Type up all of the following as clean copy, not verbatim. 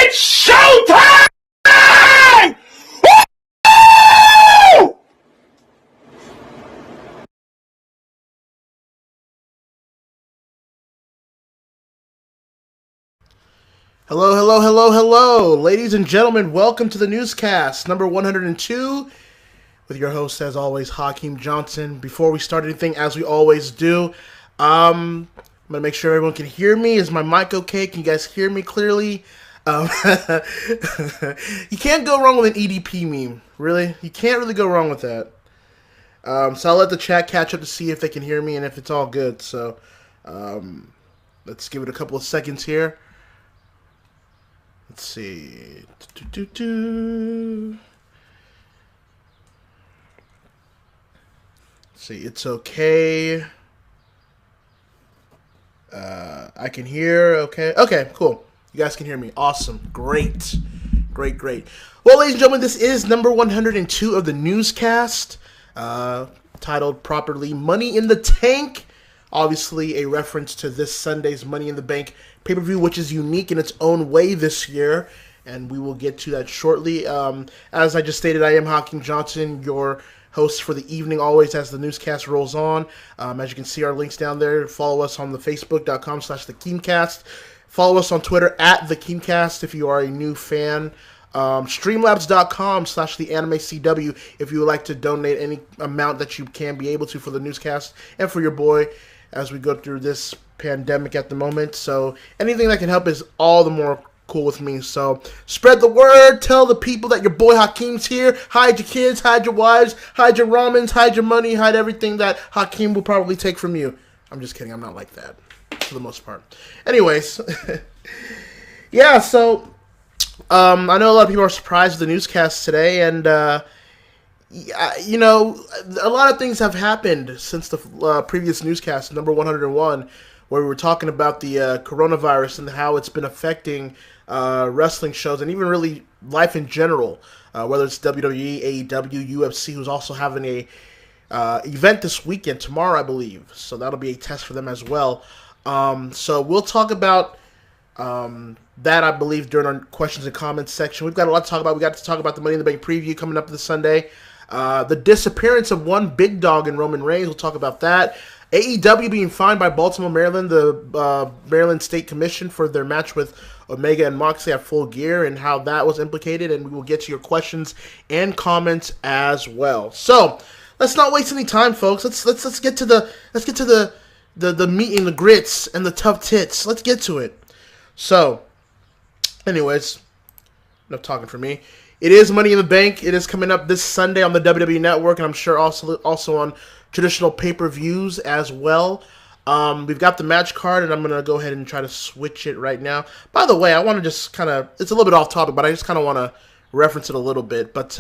It's showtime! Woo! Hello, ladies and gentlemen. Welcome to the Newscast, number 102, with your host, as always, Hakeem Johnson. Before we start anything, as we always do, I'm going to make sure everyone can hear me. Is my mic okay? Can you guys hear me clearly? You can't go wrong with an EDP meme, really. You can't really go wrong with that. So I'll let the chat catch up to see if they can hear me and if it's all good. So let's give it a couple of seconds here. Let's see. Let's see, it's okay. I can hear. Okay. Okay, cool. You guys can hear me. Awesome. Great. Well, ladies and gentlemen, this is number 102 of the Newscast, titled properly Money in the Tank. Obviously, a reference to this Sunday's Money in the Bank pay-per-view, which is unique in its own way this year, and we will get to that shortly. As I just stated, I am Hakeem Johnson, your host for the evening, always as the Newscast rolls on. As you can see, our links down there. Follow us on the Facebook.com/TheKeemcast. Follow us on Twitter @TheKeemcast if you are a new fan. Streamlabs.com/TheAnimeCW if you would like to donate any amount that you can be able to for the Newscast and for your boy as we go through this pandemic at the moment. So anything that can help is all the more cool with me. So spread the word. Tell the people that your boy Hakeem's here. Hide your kids, hide your wives, hide your ramens, hide your money, hide everything that Hakeem will probably take from you. I'm just kidding. I'm not like that for the most part. Anyways, yeah, so I know a lot of people are surprised with the Newscast today, and you know, a lot of things have happened since the previous Newscast, number 101, where we were talking about the coronavirus and how it's been affecting wrestling shows and even really life in general, whether it's WWE, AEW, UFC, who's also having a event this weekend, tomorrow, I believe. So that'll be a test for them as well. So we'll talk about that, I believe, during our questions and comments section. We've got a lot to talk about. We got to talk about the Money in the Bank preview coming up this Sunday. The disappearance of one big dog in Roman Reigns. We'll talk about that. AEW being fined by Baltimore, Maryland, the Maryland State Commission for their match with Omega and Moxley at Full Gear, and how that was implicated. And we will get to your questions and comments as well. So let's not waste any time, folks. Let's get to the meat and the grits and the tough tits. Let's get to it. So, anyways, enough talking for me. It is Money in the Bank. It is coming up this Sunday on the WWE Network, and I'm sure also on traditional pay-per-views as well. We've got the match card, and I'm going to go ahead and try to switch it right now. By the way, I want to just kind of, it's a little bit off topic, but I just kind of want to reference it a little bit. But,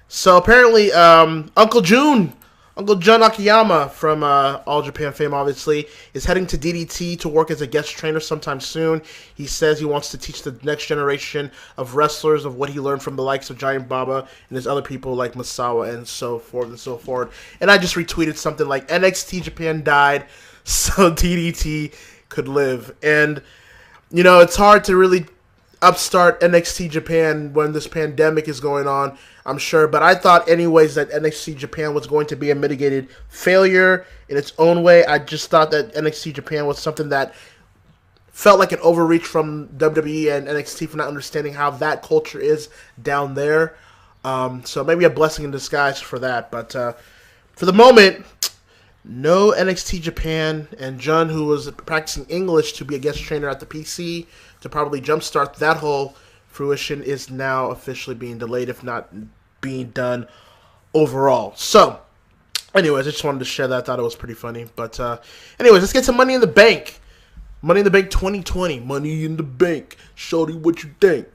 so apparently, Uncle Jun Akiyama from All Japan fame, obviously, is heading to DDT to work as a guest trainer sometime soon. He says he wants to teach the next generation of wrestlers of what he learned from the likes of Giant Baba and his other people like Masawa and so forth and so forth. And I just retweeted something like, NXT Japan died, so DDT could live. And, you know, it's hard to really upstart NXT Japan when this pandemic is going on, I'm sure, but I thought anyways that NXT Japan was going to be a mitigated failure in its own way. I just thought that NXT Japan was something that felt like an overreach from WWE and NXT for not understanding how that culture is down there. So maybe a blessing in disguise for that, but for the moment, no NXT Japan, and Jun, who was practicing English to be a guest trainer at the PC to probably jumpstart that whole fruition, is now officially being delayed, if not being done overall. So, anyways, I just wanted to share that. I thought it was pretty funny. But, anyways, let's get some Money in the Bank. Money in the Bank 2020. Money in the Bank. Shorty, what you think?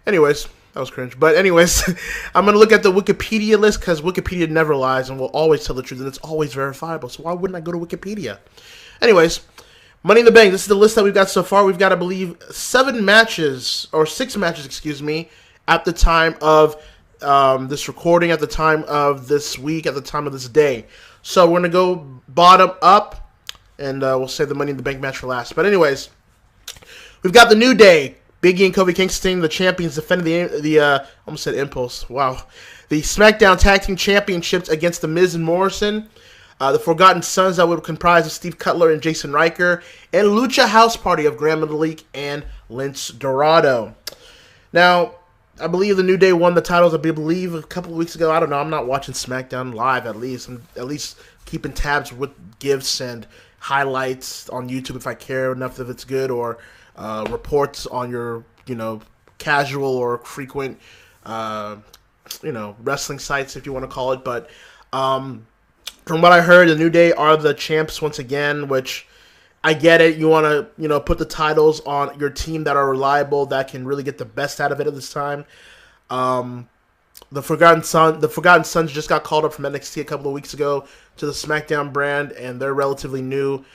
Anyways, that was cringe. But anyways, I'm going to look at the Wikipedia list because Wikipedia never lies and will always tell the truth, and it's always verifiable. So why wouldn't I go to Wikipedia? Anyways, Money in the Bank. This is the list that we've got so far. We've got, I believe, 6 matches, excuse me, at the time of this recording, at the time of this week, at the time of this day. So we're going to go bottom up, and we'll save the Money in the Bank match for last. But anyways, we've got the New Day Big E and Kofi Kingston, the champions, defended the almost said Impulse. Wow. The SmackDown Tag Team Championships against The Miz and Morrison. The Forgotten Sons that would comprise of Steve Cutler and Jason Riker. And Lucha House Party of Gran Metalik and Lince Dorado. Now, I believe the New Day won the titles, I believe, a couple of weeks ago. I don't know. I'm not watching SmackDown live, at least. I'm at least keeping tabs with gifs and highlights on YouTube if I care enough if it's good, or reports on your, casual or frequent, wrestling sites, if you want to call it. But from what I heard, the New Day are the champs once again, which I get it. You want to, put the titles on your team that are reliable, that can really get the best out of it at this time. The Forgotten Sons just got called up from NXT a couple of weeks ago to the SmackDown brand, and they're relatively new.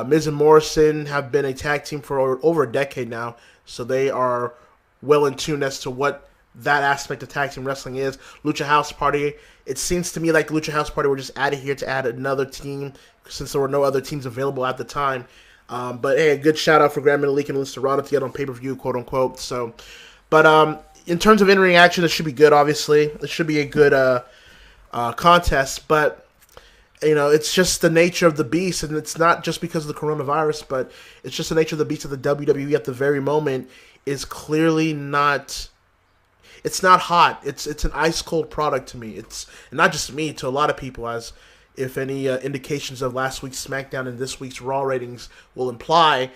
Miz and Morrison have been a tag team for over a decade now, so they are well in tune as to what that aspect of tag team wrestling is. Lucha House Party, it seems to me like Lucha House Party were just added here to add another team, since there were no other teams available at the time. But hey, a good shout out for Gran Metalik and Lince Dorado to get on pay-per-view, quote unquote. So, but in terms of in-ring action, it should be good. Obviously, it should be a good contest. But it's just the nature of the beast, and it's not just because of the coronavirus, but it's just the nature of the beast of the WWE at the very moment is clearly not. It's not hot. It's an ice cold product to me. It's not just me, to a lot of people, as if any indications of last week's SmackDown and this week's Raw ratings will imply.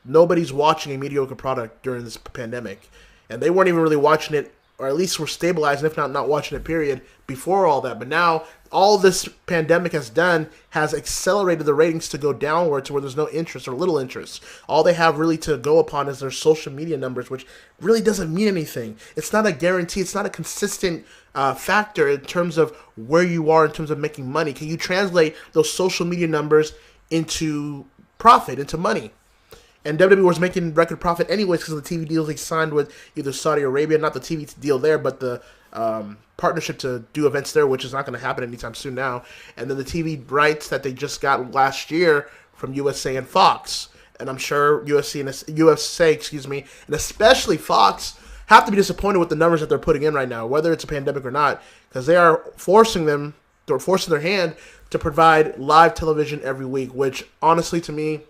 Nobody's watching a mediocre product during this pandemic, and they weren't even really watching it, or at least were stabilized, if not watching it, period, before all that. But now, all this pandemic has done has accelerated the ratings to go downward to where there's no interest or little interest. All they have really to go upon is their social media numbers, which really doesn't mean anything. It's not a guarantee. It's not a consistent factor in terms of where you are in terms of making money. Can you translate those social media numbers into profit, into money? And WWE was making record profit anyways because of the TV deals they signed with either Saudi Arabia, not the TV deal there, but the partnership to do events there, which is not going to happen anytime soon now. And then the TV rights that they just got last year from USA and Fox. And I'm sure USA, and especially Fox, have to be disappointed with the numbers that they're putting in right now, whether it's a pandemic or not, because they are forcing their hand to provide live television every week, which honestly to me,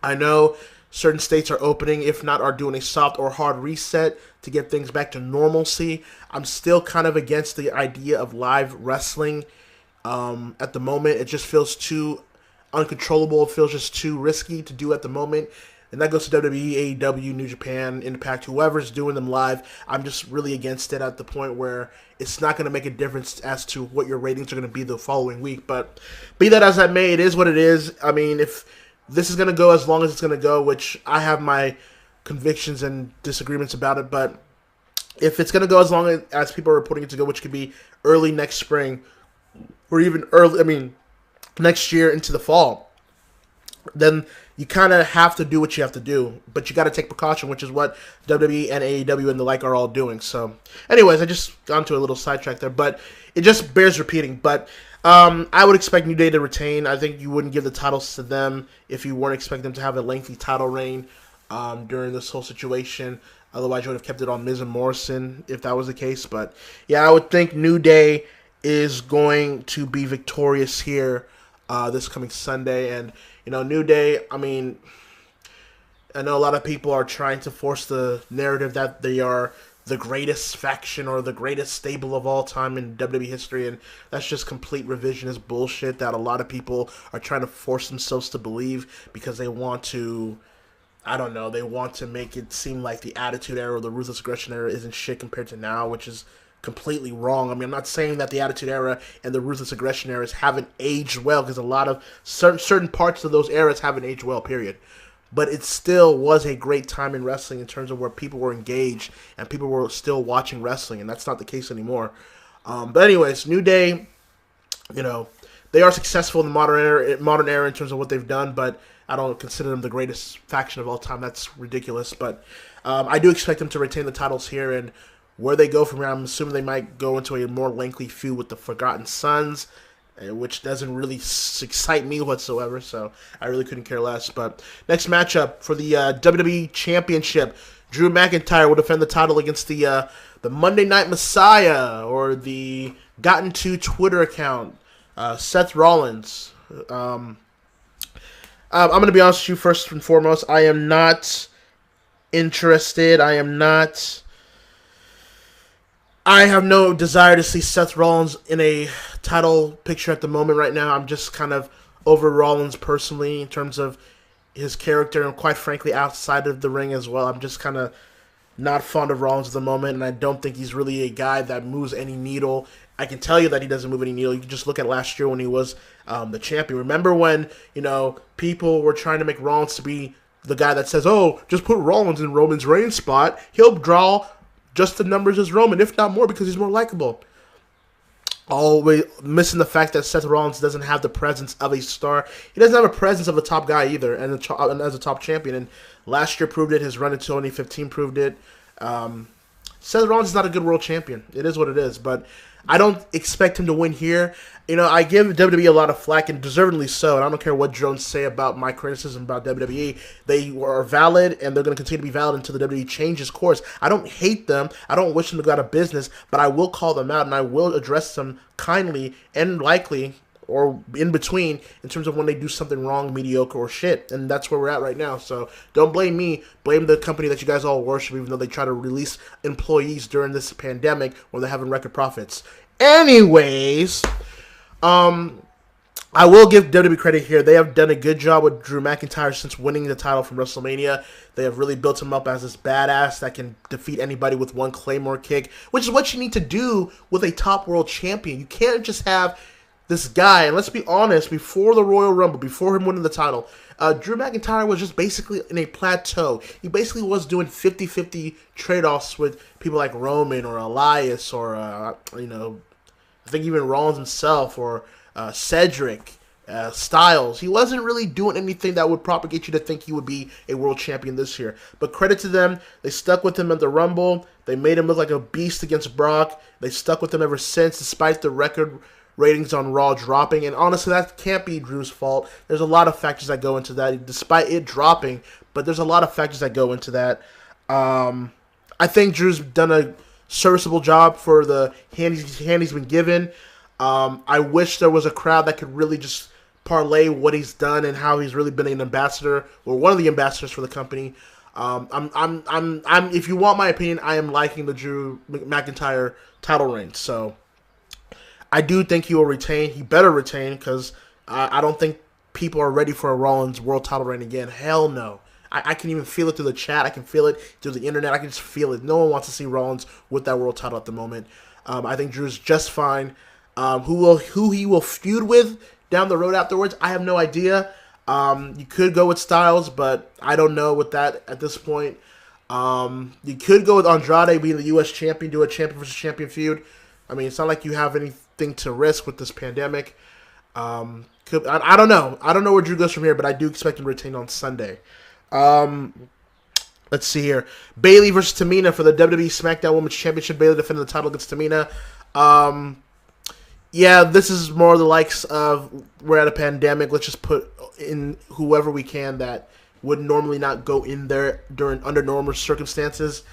I know certain states are opening, if not are doing a soft or hard reset to get things back to normalcy. I'm still kind of against the idea of live wrestling at the moment. It just feels too uncontrollable. It feels just too risky to do at the moment. And that goes to WWE, AEW, New Japan, Impact, whoever's doing them live. I'm just really against it at the point where it's not going to make a difference as to what your ratings are going to be the following week. But be that as that may, it is what it is. I mean, if this is going to go as long as it's going to go, which I have my convictions and disagreements about it, but if it's going to go as long as people are reporting it to go, which could be early next spring, or even next year into the fall, then you kind of have to do what you have to do, but you got to take precaution, which is what WWE and AEW and the like are all doing. So anyways, I just got into a little sidetrack there, but it just bears repeating. But I would expect New Day to retain. I think you wouldn't give the titles to them if you weren't expecting them to have a lengthy title reign during this whole situation. Otherwise, you would have kept it on Miz and Morrison if that was the case. But yeah, I would think New Day is going to be victorious here this coming Sunday. And New Day, I mean, I know a lot of people are trying to force the narrative that they are the greatest faction or the greatest stable of all time in WWE history, and that's just complete revisionist bullshit that a lot of people are trying to force themselves to believe because they want to, I don't know, they want to make it seem like the Attitude Era or the Ruthless Aggression Era isn't shit compared to now, which is completely wrong. I mean, I'm not saying that the Attitude Era and the Ruthless Aggression Eras haven't aged well, because a lot of certain parts of those eras haven't aged well, period. But it still was a great time in wrestling in terms of where people were engaged and people were still watching wrestling, and that's not the case anymore. But anyways, New Day, they are successful in the modern era in terms of what they've done, but I don't consider them the greatest faction of all time. That's ridiculous. But I do expect them to retain the titles here, and where they go from here, I'm assuming they might go into a more lengthy feud with the Forgotten Sons, which doesn't really excite me whatsoever, so I really couldn't care less. But next matchup for the WWE Championship, Drew McIntyre will defend the title against the Monday Night Messiah, or the Gotten To Twitter account, Seth Rollins. I'm going to be honest with you first and foremost. I am not interested. I have no desire to see Seth Rollins in a title picture at the moment right now. I'm just kind of over Rollins personally in terms of his character, and quite frankly outside of the ring as well. I'm just kind of not fond of Rollins at the moment, and I don't think he's really a guy that moves any needle. I can tell you that he doesn't move any needle. You can just look at last year when he was the champion. Remember when, people were trying to make Rollins to be the guy that says, oh, just put Rollins in Roman's Reigns spot. He'll draw just the numbers as Roman, if not more, because he's more likable. Always missing the fact that Seth Rollins doesn't have the presence of a star. He doesn't have a presence of a top guy either, and as a top champion. And last year proved it. His run in 2015 proved it. Seth Rollins is not a good world champion. It is what it is, but I don't expect him to win here. I give WWE a lot of flack, and deservedly so, and I don't care what drones say about my criticism about WWE. They are valid, and they're going to continue to be valid until the WWE changes course. I don't hate them. I don't wish them to go out of business, but I will call them out, and I will address them kindly and likely, or in between, in terms of when they do something wrong, mediocre, or shit. And that's where we're at right now. So don't blame me. Blame the company that you guys all worship, even though they try to release employees during this pandemic when they're having record profits. Anyways, I will give WWE credit here. They have done a good job with Drew McIntyre since winning the title from WrestleMania. They have really built him up as this badass that can defeat anybody with one Claymore kick, which is what you need to do with a top world champion. You can't just have this guy, and let's be honest, before the Royal Rumble, before him winning the title, Drew McIntyre was just basically in a plateau. He basically was doing 50-50 trade-offs with people like Roman or Elias or, I think even Rollins himself or Cedric, Styles. He wasn't really doing anything that would propagate you to think he would be a world champion this year. But credit to them, they stuck with him at the Rumble. They made him look like a beast against Brock. They stuck with him ever since, despite the record ratings on Raw dropping, and honestly, that can't be Drew's fault. There's a lot of factors that go into that, despite it dropping, but there's a lot of factors that go into that. I think Drew's done a serviceable job for the hand he's been given. I wish there was a crowd that could really just parlay what he's done and how he's really been an ambassador, or one of the ambassadors for the company. If you want my opinion, I am liking the Drew McIntyre title reign, so I do think he will retain. He better retain, because I don't think people are ready for a Rollins world title reign again. Hell no. I can even feel it through the chat. I can feel it through the internet. I can just feel it. No one wants to see Rollins with that world title at the moment. I think Drew's just fine. Who he will feud with down the road afterwards, I have no idea. You could go with Styles, but I don't know with that at this point. You could go with Andrade being the U.S. champion, do a champion versus champion feud. I mean, it's not like you have anything to risk with this pandemic. I don't know. I don't know where Drew goes from here, but I do expect him to retain on Sunday. Let's see here. Bayley versus Tamina for the WWE SmackDown Women's Championship. Bayley defending the title against Tamina. Yeah, this is more the likes of we're at a pandemic. Let's just put in whoever we can that would normally not go in there under normal circumstances.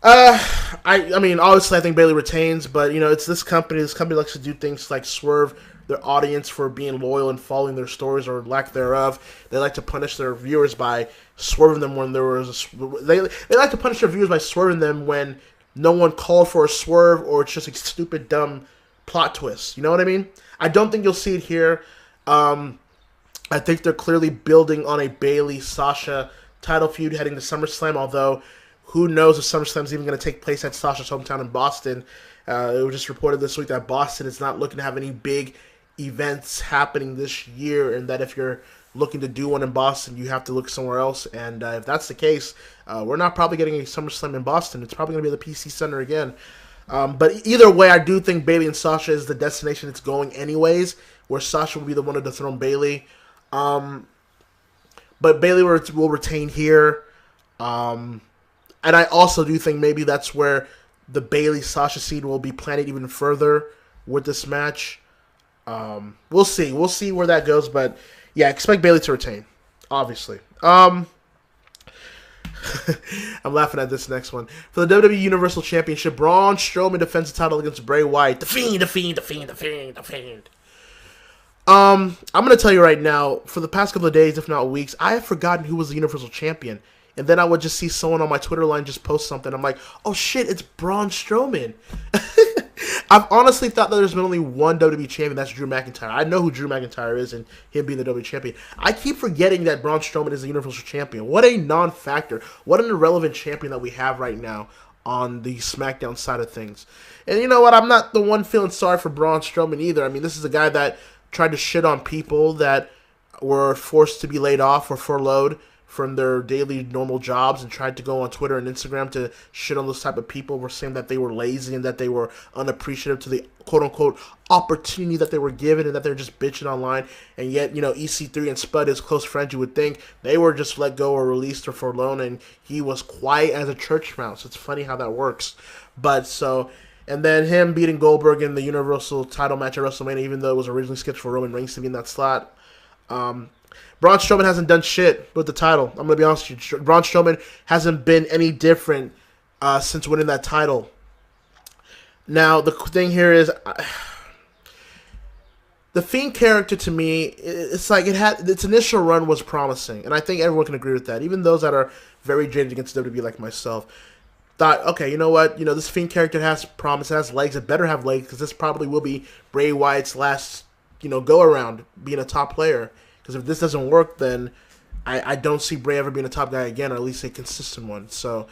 I mean, obviously, I think Bayley retains, but it's this company. This company likes to do things like swerve their audience for being loyal and following their stories or lack thereof. They like to punish their viewers by swerving them when there was they like to punish their viewers by swerving them when no one called for a swerve, or it's just a stupid, dumb plot twist. You know what I mean? I don't think you'll see it here. I think they're clearly building on a Bayley-Sasha title feud heading to SummerSlam, although who knows if SummerSlam's even going to take place at Sasha's hometown in Boston. It was just reported this week that Boston is not looking to have any big events happening this year, and that if you're looking to do one in Boston, you have to look somewhere else. And if that's the case, we're not probably getting a SummerSlam in Boston. It's probably going to be the PC Center again. But either way, I do think Bayley and Sasha is the destination it's going anyways, where Sasha will be the one to dethrone Bayley. But Bayley will retain here. And I also do think maybe that's where the Bayley-Sasha seed will be planted even further with this match. We'll see. We'll see where that goes. But, yeah, expect Bayley to retain, obviously. I'm laughing at this next one. For the WWE Universal Championship, Braun Strowman defends the title against Bray Wyatt. The Fiend, the Fiend, the Fiend, the Fiend, the Fiend. I'm going to tell you right now, for the past couple of days, if not weeks, I have forgotten who was the Universal Champion. And then I would just see someone on my Twitter line just post something. I'm like, oh shit, it's Braun Strowman. I've honestly thought that there's been only one WWE champion, that's Drew McIntyre. I know who Drew McIntyre is and him being the WWE champion. I keep forgetting that Braun Strowman is the Universal Champion. What a non-factor. What an irrelevant champion that we have right now on the SmackDown side of things. And you know what? I'm not the one feeling sorry for Braun Strowman either. I mean, this is a guy that tried to shit on people that were forced to be laid off or furloughed from their daily normal jobs and tried to go on Twitter and Instagram to shit on those type of people. Were saying that they were lazy and that they were unappreciative to the quote-unquote opportunity that they were given and that they're just bitching online. And yet, you know, EC3 and Spud, his close friends, you would think they were just let go or released or furloughed, and he was quiet as a church mouse. It's funny how that works. But so... And then him beating Goldberg in the Universal title match at WrestleMania, even though it was originally scheduled for Roman Reigns to be in that slot. Braun Strowman hasn't done shit with the title. I'm going to be honest with you. Braun Strowman hasn't been any different since winning that title. Now, the thing here is... the Fiend character, to me, it's like its initial run was promising. And I think everyone can agree with that. Even those that are very jaded against WWE like myself. Thought, okay, you know what? You know, this Fiend character has promise, it has legs. It better have legs because this probably will be Bray Wyatt's last, you know, go around being a top player. Because if this doesn't work, then I don't see Bray ever being a top guy again, or at least a consistent one. So,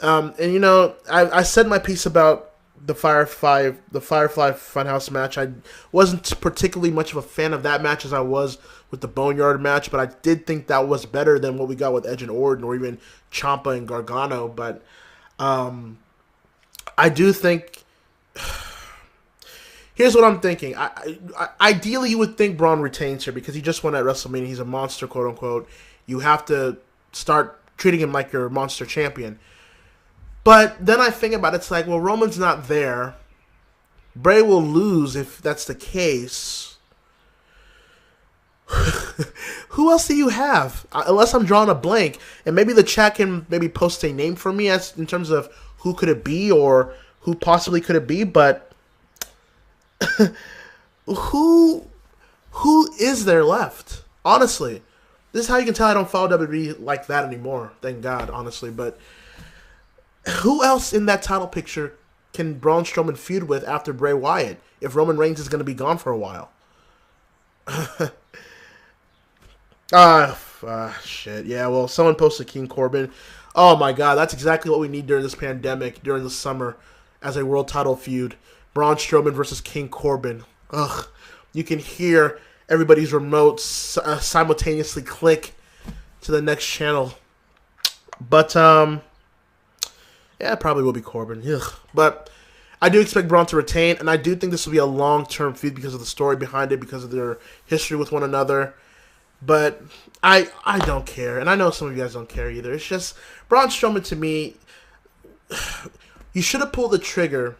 and you know, I said my piece about the Firefly Funhouse match. I wasn't particularly much of a fan of that match as I was with the Boneyard match, but I did think that was better than what we got with Edge and Orton or even Ciampa and Gargano. But I do think... Here's what I'm thinking. Ideally, you would think Braun retains here because he just won at WrestleMania. He's a monster, quote-unquote. You have to start treating him like your monster champion. But then I think about it, it's like, well, Roman's not there. Bray will lose if that's the case. Who else do you have? Unless I'm drawing a blank. And maybe the chat can maybe post a name for me as in terms of who could it be or who possibly could it be. But who is there left? Honestly. This is how you can tell I don't follow WWE like that anymore. Thank God, honestly. But who else in that title picture can Braun Strowman feud with after Bray Wyatt if Roman Reigns is going to be gone for a while? Shit. Yeah, well, someone posted King Corbin. Oh, my God. That's exactly what we need during this pandemic, during the summer, as a world title feud. Braun Strowman versus King Corbin. Ugh. You can hear everybody's remotes simultaneously click to the next channel. But, yeah, it probably will be Corbin. Ugh. But I do expect Braun to retain, and I do think this will be a long-term feud because of the story behind it, because of their history with one another. But I don't care, and I know some of you guys don't care either. It's just, Braun Strowman, to me, you should have pulled the trigger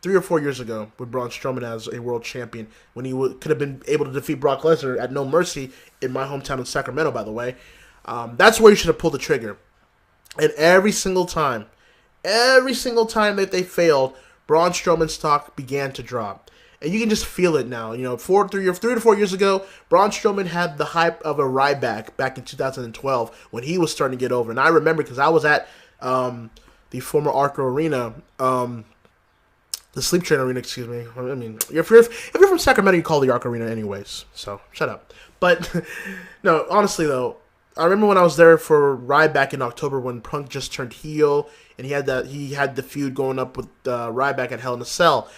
3 or 4 years ago with Braun Strowman as a world champion when he could have been able to defeat Brock Lesnar at No Mercy in my hometown of Sacramento, by the way. That's where you should have pulled the trigger. And every single time that they failed, Braun Strowman's stock began to drop. And you can just feel it now. You know, 3 to 4 years ago, Braun Strowman had the hype of a Ryback back in 2012 when he was starting to get over. And I remember because I was at the former Arco Arena, the Sleep Train Arena, excuse me. I mean, if you're from Sacramento, you call the Arco Arena anyways. So, shut up. But, no, honestly, though, I remember when I was there for Ryback in October when Punk just turned heel, and he had the feud going up with Ryback at Hell in a Cell.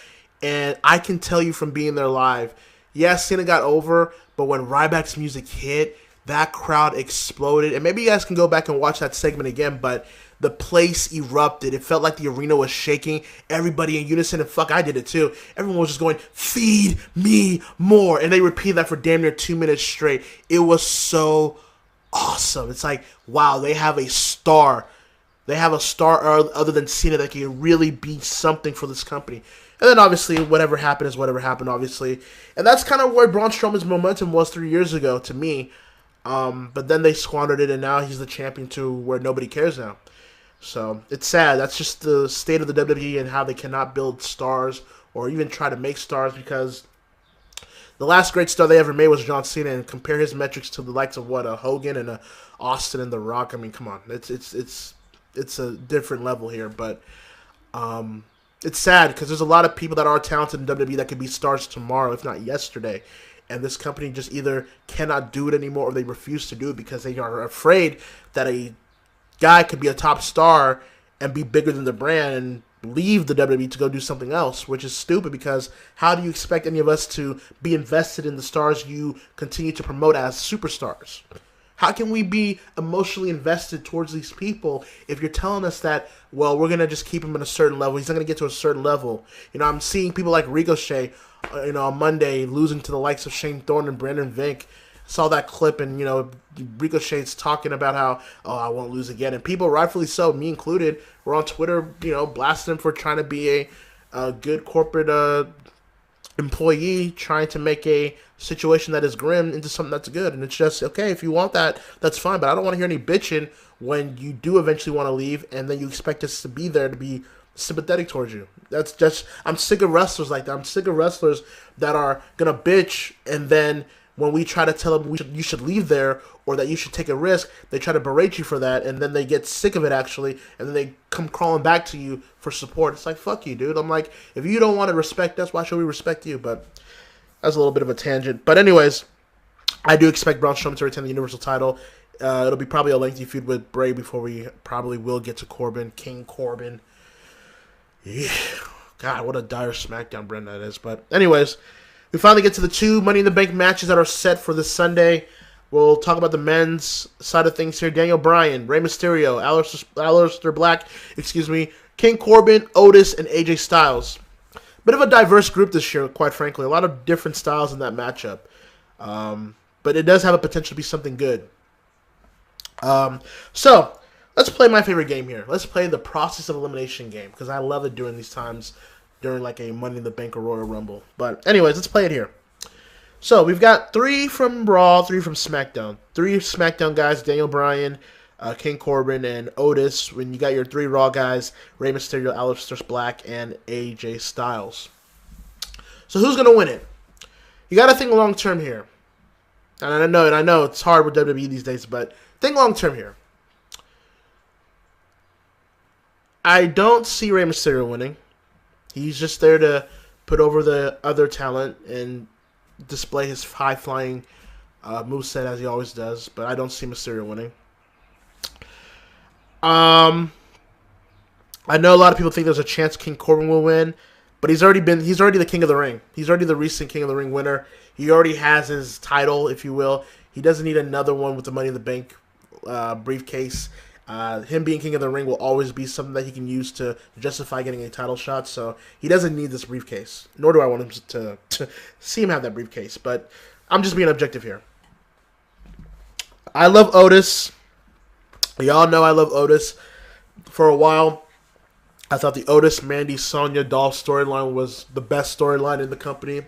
And I can tell you from being there live, yes, Cena got over, but when Ryback's music hit, that crowd exploded. And maybe you guys can go back and watch that segment again, but the place erupted. It felt like the arena was shaking. Everybody in unison, and fuck, I did it too. Everyone was just going, feed me more. And they repeated that for damn near 2 minutes straight. It was so awesome. It's like, wow, they have a star. They have a star other than Cena that can really be something for this company. And then, obviously, whatever happened is whatever happened, obviously. And that's kind of where Braun Strowman's momentum was 3 years ago, to me. But then they squandered it, and now he's the champion to where nobody cares now. So it's sad. That's just the state of the WWE and how they cannot build stars or even try to make stars, because the last great star they ever made was John Cena, and compare his metrics to the likes of a Hogan and a Austin and The Rock. I mean, come on, it's a different level here. But it's sad because there's a lot of people that are talented in WWE that could be stars tomorrow, if not yesterday. And this company just either cannot do it anymore, or they refuse to do it because they are afraid that a guy could be a top star and be bigger than the brand and leave the WWE to go do something else, which is stupid, because how do you expect any of us to be invested in the stars you continue to promote as superstars? How can we be emotionally invested towards these people if you're telling us that, well, we're going to just keep him at a certain level, he's not going to get to a certain level? You know, I'm seeing people like Ricochet, on Monday losing to the likes of Shane Thorne and Brandon Vink. Saw that clip, and, Ricochet's talking about how, oh, I won't lose again. And people, rightfully so, me included, were on Twitter, blasting him for trying to be a good corporate employee, trying to make a situation that is grim into something that's good. And it's just, okay, if you want that, that's fine. But I don't want to hear any bitching when you do eventually want to leave, and then you expect us to be there to be sympathetic towards you. That's just, I'm sick of wrestlers like that. I'm sick of wrestlers that are going to bitch, and then when we try to tell them you should leave there or that you should take a risk, they try to berate you for that, and then they get sick of it, actually, and then they come crawling back to you for support. It's like, fuck you, dude. I'm like, if you don't want to respect us, why should we respect you? But that's a little bit of a tangent. But anyways, I do expect Braun Strowman to retain the Universal title. It'll be probably a lengthy feud with Bray before we probably will get to Corbin, King Corbin. Yeah. God, what a dire SmackDown brand that is. But anyways, we finally get to the 2 Money in the Bank matches that are set for this Sunday. We'll talk about the men's side of things here. Daniel Bryan, Rey Mysterio, Aleister Black, King Corbin, Otis, and AJ Styles. Bit of a diverse group this year, quite frankly. A lot of different styles in that matchup. But it does have a potential to be something good. So, let's play my favorite game here. Let's play the process of elimination game, because I love it during these times, during like a Money in the Bank or Royal Rumble. But anyways, let's play it here. So we've got 3 from Raw, 3 from SmackDown. 3 SmackDown guys: Daniel Bryan, King Corbin, and Otis. When you got your 3 Raw guys: Rey Mysterio, Aleister Black, and AJ Styles. So who's gonna win it? You got to think long term here. And I know it's hard with WWE these days, but think long term here. I don't see Rey Mysterio winning. He's just there to put over the other talent and display his high-flying moveset as he always does. But I don't see Mysterio winning. I know a lot of people think there's a chance King Corbin will win, but he's already the King of the Ring. He's already the recent King of the Ring winner. He already has his title, if you will. He doesn't need another one with the Money in the Bank briefcase. Him being King of the Ring will always be something that he can use to justify getting a title shot, so he doesn't need this briefcase. Nor do I want him to see him have that briefcase, but I'm just being objective here. I love Otis. Y'all know I love Otis. For a while, I thought the Otis, Mandy, Sonya, Dolph storyline was the best storyline in the company.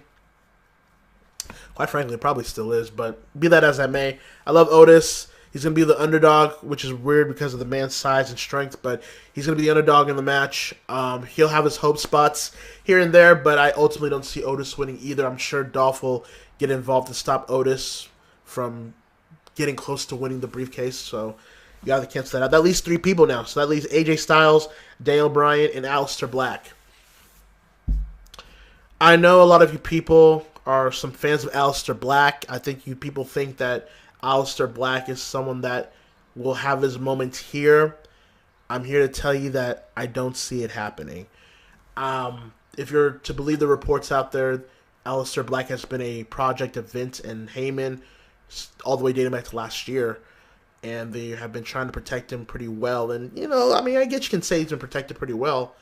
Quite frankly, it probably still is, but be that as I may, I love Otis. He's going to be the underdog, which is weird because of the man's size and strength, but he's going to be the underdog in the match. He'll have his hope spots here and there, but I ultimately don't see Otis winning either. I'm sure Dolph will get involved to stop Otis from getting close to winning the briefcase, so you got to cancel that out. That leaves 3 people now, so that leaves AJ Styles, Daniel Bryan, and Aleister Black. I know a lot of you people are some fans of Aleister Black. I think you people think that Aleister Black is someone that will have his moment here. I'm here to tell you that I don't see it happening. If you're to believe the reports out there, Aleister Black has been a project of Vince and Heyman all the way dating back to last year, and they have been trying to protect him pretty well. And, I guess you can say he's been protected pretty well.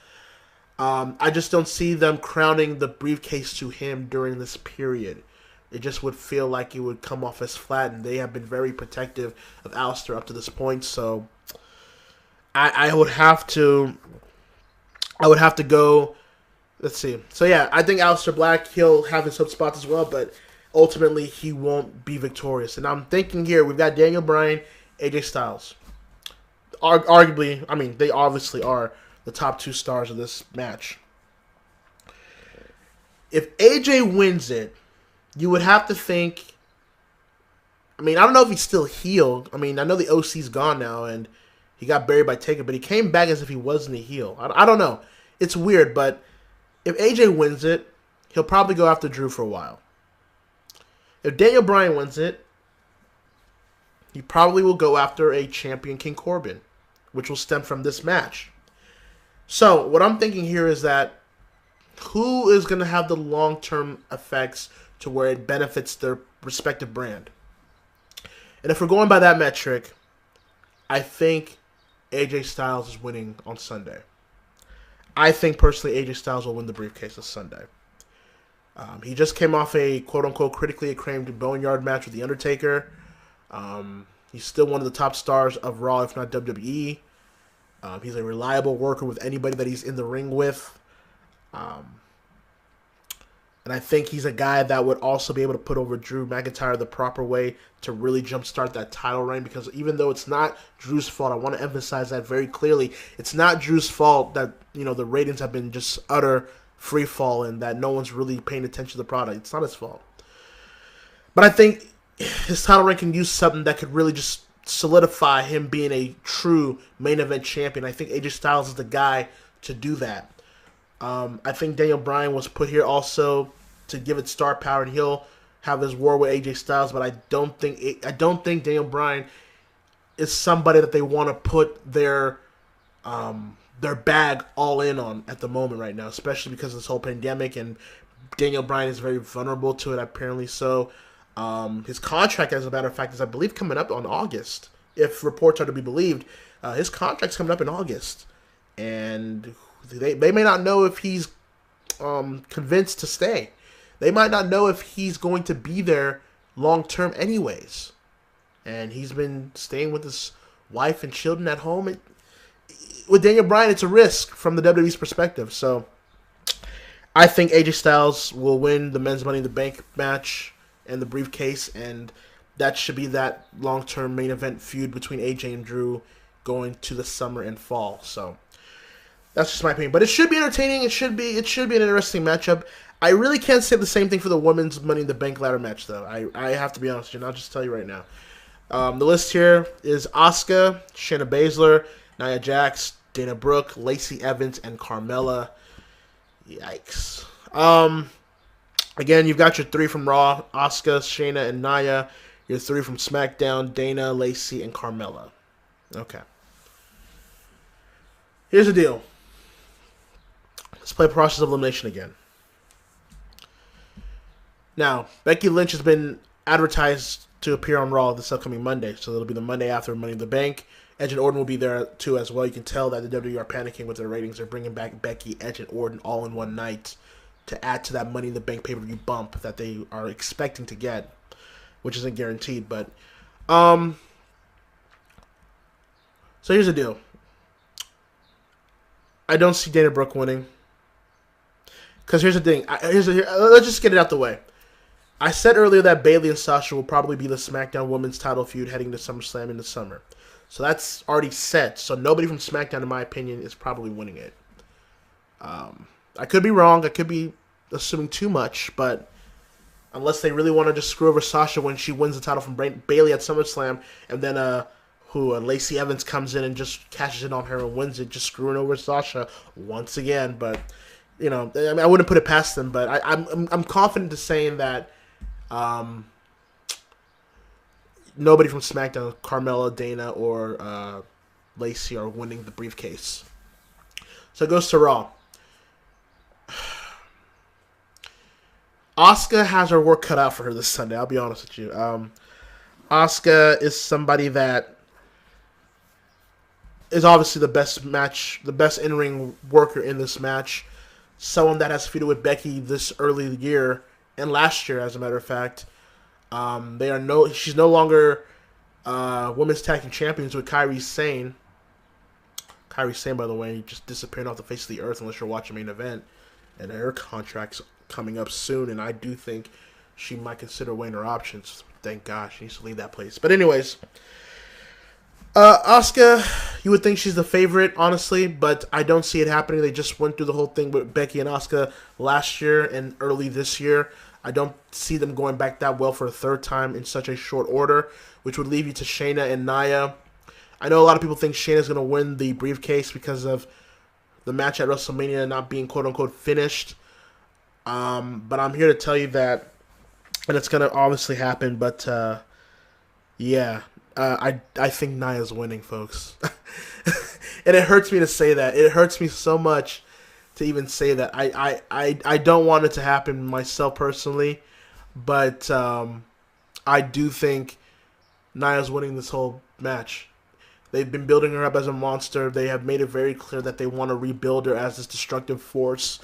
I just don't see them crowning the briefcase to him during this period. It just would feel like it would come off as flat, and they have been very protective of Aleister up to this point. So I would have to go. Let's see. So yeah, I think Aleister Black, he'll have his hook spots as well, but ultimately he won't be victorious. And I'm thinking here, we've got Daniel Bryan, AJ Styles. Arguably, I mean, they obviously are the top 2 stars of this match. If AJ wins it, you would have to think, I mean, I don't know if he's still healed. I mean, I know the OC's gone now, and he got buried by Taker, but he came back as if he wasn't a heel. I don't know. It's weird, but if AJ wins it, he'll probably go after Drew for a while. If Daniel Bryan wins it, he probably will go after a champion, King Corbin, which will stem from this match. So, what I'm thinking here is that who is going to have the long-term effects to where it benefits their respective brand? And if we're going by that metric, I think AJ Styles is winning on Sunday. I think, personally, AJ Styles will win the briefcase this Sunday. He just came off a quote-unquote critically acclaimed Boneyard match with The Undertaker. He's still one of the top stars of Raw, if not WWE. He's a reliable worker with anybody that he's in the ring with. And I think he's a guy that would also be able to put over Drew McIntyre the proper way to really jumpstart that title reign, because even though it's not Drew's fault, I want to emphasize that very clearly. It's not Drew's fault that, you know, the ratings have been just utter free fall and that no one's really paying attention to the product. It's not his fault. But I think his title reign can use something that could really just solidify him being a true main event champion. I think AJ Styles is the guy to do that. I think Daniel Bryan was put here also to give it star power, and he'll have his war with AJ Styles. But I don't think Daniel Bryan is somebody that they want to put their bag all in on at the moment right now, especially because of this whole pandemic, and Daniel Bryan is very vulnerable to it, apparently. So his contract, as a matter of fact, is, I believe, coming up on August, if reports are to be believed. His contract's coming up in August, and they may not know if he's convinced to stay. They might not know if he's going to be there long term anyways. And he's been staying with his wife and children at home. With Daniel Bryan, it's a risk from the WWE's perspective. So I think AJ Styles will win the men's Money in the Bank match and the briefcase, and that should be that long-term main event feud between AJ and Drew going to the summer and fall. So that's just my opinion. But it should be entertaining. It should be an interesting matchup. I really can't say the same thing for the women's Money in the Bank ladder match, though. I have to be honest with you, and I'll just tell you right now. The list here is Asuka, Shayna Baszler, Nia Jax, Dana Brooke, Lacey Evans, and Carmella. Yikes. Again, you've got your 3 from Raw, Asuka, Shayna, and Nia. Your 3 from SmackDown, Dana, Lacey, and Carmella. Okay. Here's the deal. Let's play process of elimination again. Now, Becky Lynch has been advertised to appear on Raw this upcoming Monday, so it'll be the Monday after Money in the Bank. Edge and Orton will be there too as well. You can tell that the WWE are panicking with their ratings. They're bringing back Becky, Edge, and Orton all in one night to add to that Money in the Bank pay-per-view bump that they are expecting to get, which isn't guaranteed. But so here's the deal. I don't see Dana Brooke winning. Because here's the thing. Let's just get it out the way. I said earlier that Bayley and Sasha will probably be the SmackDown Women's title feud heading to SummerSlam in the summer. So that's already set. So nobody from SmackDown, in my opinion, is probably winning it. I could be wrong. I could be assuming too much. But unless they really want to just screw over Sasha when she wins the title from Bayley at SummerSlam, and then Lacey Evans comes in and just cashes in on her and wins it, just screwing over Sasha once again. But you know, I mean, I wouldn't put it past them. But I'm confident to saying that nobody from SmackDown, Carmella, Dana, or Lacey, are winning the briefcase. So it goes to Raw. Asuka has her work cut out for her this Sunday. I'll be honest with you. Asuka is somebody that is obviously the best in-ring worker in this match. Someone that has feuded with Becky this early year and last year, as a matter of fact. She's no longer women's tag team champions with Kairi Sane. Kairi Sane, by the way, just disappearing off the face of the earth unless you're watching main event, and her contract's coming up soon. And I do think she might consider weighing her options. Thank gosh, she needs to leave that place. But anyways, Asuka, you would think she's the favorite, honestly, but I don't see it happening. They just went through the whole thing with Becky and Asuka last year and early this year. I don't see them going back that well for a third time in such a short order, which would leave you to Shayna and Nia. I know a lot of people think Shayna's going to win the briefcase because of the match at WrestleMania not being quote-unquote finished. But I'm here to tell you that, and it's going to obviously happen, but yeah, I think Nia's winning, folks. And it hurts me to say that. It hurts me so much to even say that. I don't want it to happen myself personally, but I do think Nia's winning this whole match. They've been building her up as a monster. They have made it very clear that they want to rebuild her as this destructive force.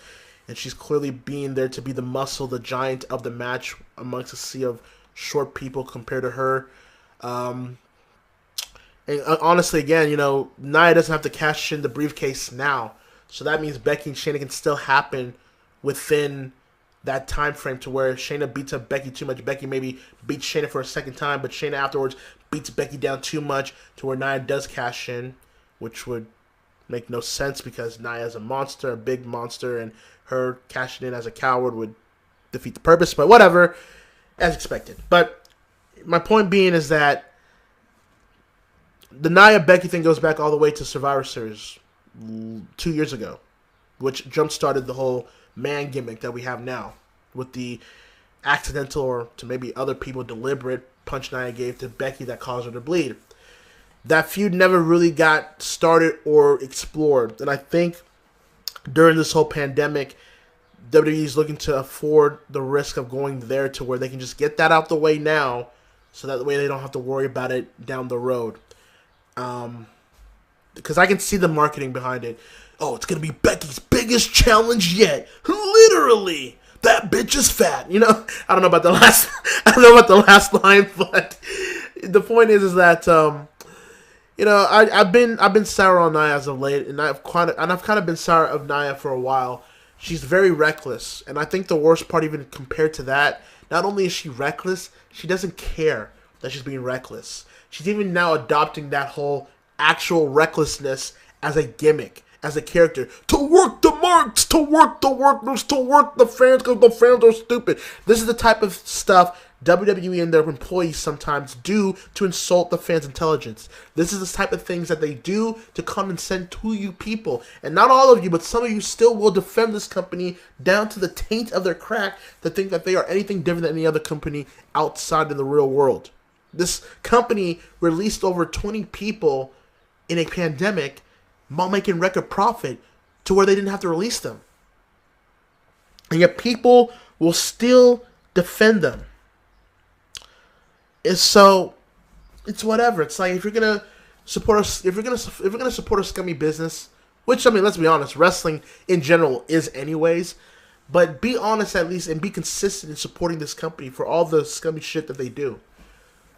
And she's clearly being there to be the muscle, the giant of the match amongst a sea of short people compared to her. And honestly, again, Nia doesn't have to cash in the briefcase now. So that means Becky and Shayna can still happen within that time frame to where Shayna beats up Becky too much. Becky maybe beats Shayna for a second time, but Shayna afterwards beats Becky down too much to where Nia does cash in, which would make no sense because Nia is a monster, a big monster, and her cashing in as a coward would defeat the purpose, but whatever, as expected. But my point being is that the Nia-Becky thing goes back all the way to Survivor Series 2 years ago, which jump-started the whole man gimmick that we have now with the accidental or to maybe other people deliberate punch Nia gave to Becky that caused her to bleed. That feud never really got started or explored, and I think during this whole pandemic, WWE is looking to afford the risk of going there to where they can just get that out the way now, so that way they don't have to worry about it down the road. Because I can see the marketing behind it. Oh, it's gonna be Becky's biggest challenge yet. Literally, that bitch is fat. I don't know about the last. I don't know about the last line, but the point is that I've been sour on Nia as of late, and I've kind of been sour of Nia for a while. She's very reckless, and I think the worst part, even compared to that, not only is she reckless, she doesn't care that she's being reckless. She's even now adopting that whole actual recklessness as a gimmick, as a character, to work the marks, to work the workers, to work the fans, because the fans are stupid. This is the type of stuff WWE and their employees sometimes do to insult the fans' intelligence. This is the type of things that they do to condescend to you people. And not all of you, but some of you still will defend this company down to the taint of their crack to think that they are anything different than any other company outside in the real world. This company released over 20 people in a pandemic while making record profit to where they didn't have to release them. And yet people will still defend them. It's whatever. It's like if you're gonna support us, if you're gonna support a scummy business, which let's be honest, wrestling in general is anyways. But be honest at least and be consistent in supporting this company for all the scummy shit that they do.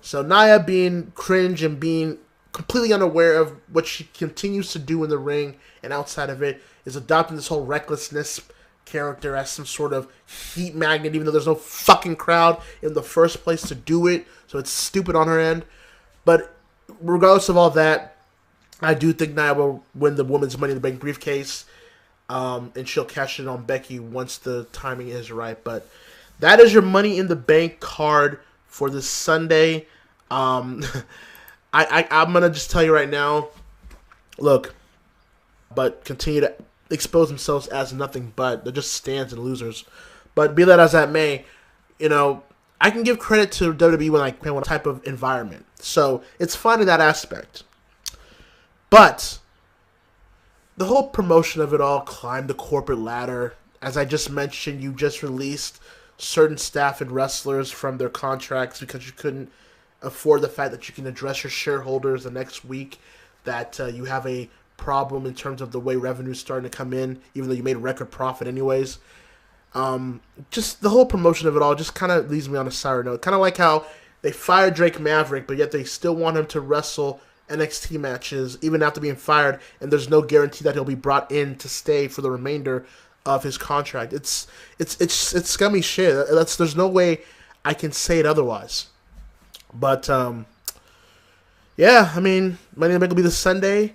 So Nia being cringe and being completely unaware of what she continues to do in the ring and outside of it is adopting this whole recklessness character as some sort of heat magnet, even though there's no fucking crowd in the first place to do it, so it's stupid on her end. But regardless of all that, I do think Nia will win the Women's Money in the Bank briefcase, and she'll cash it on Becky once the timing is right. But that is your Money in the Bank card for this Sunday. I'm gonna just tell you right now, look, but continue to expose themselves as nothing but. They're just stands and losers. But be that as that may, I can give credit to WWE when I play one type of environment. So it's fun in that aspect. But the whole promotion of it all climbed the corporate ladder. As I just mentioned, you just released certain staff and wrestlers from their contracts because you couldn't afford the fact that you can address your shareholders the next week that you have a problem in terms of the way revenue is starting to come in, even though you made record profit anyways. Just the whole promotion of it all just kind of leaves me on a sour note. Kind of like how they fired Drake Maverick, but yet they still want him to wrestle NXT matches even after being fired, and there's no guarantee that he'll be brought in to stay for the remainder of his contract. It's scummy shit. There's no way I can say it otherwise. But yeah, I mean, Money in the Bank will be this Sunday.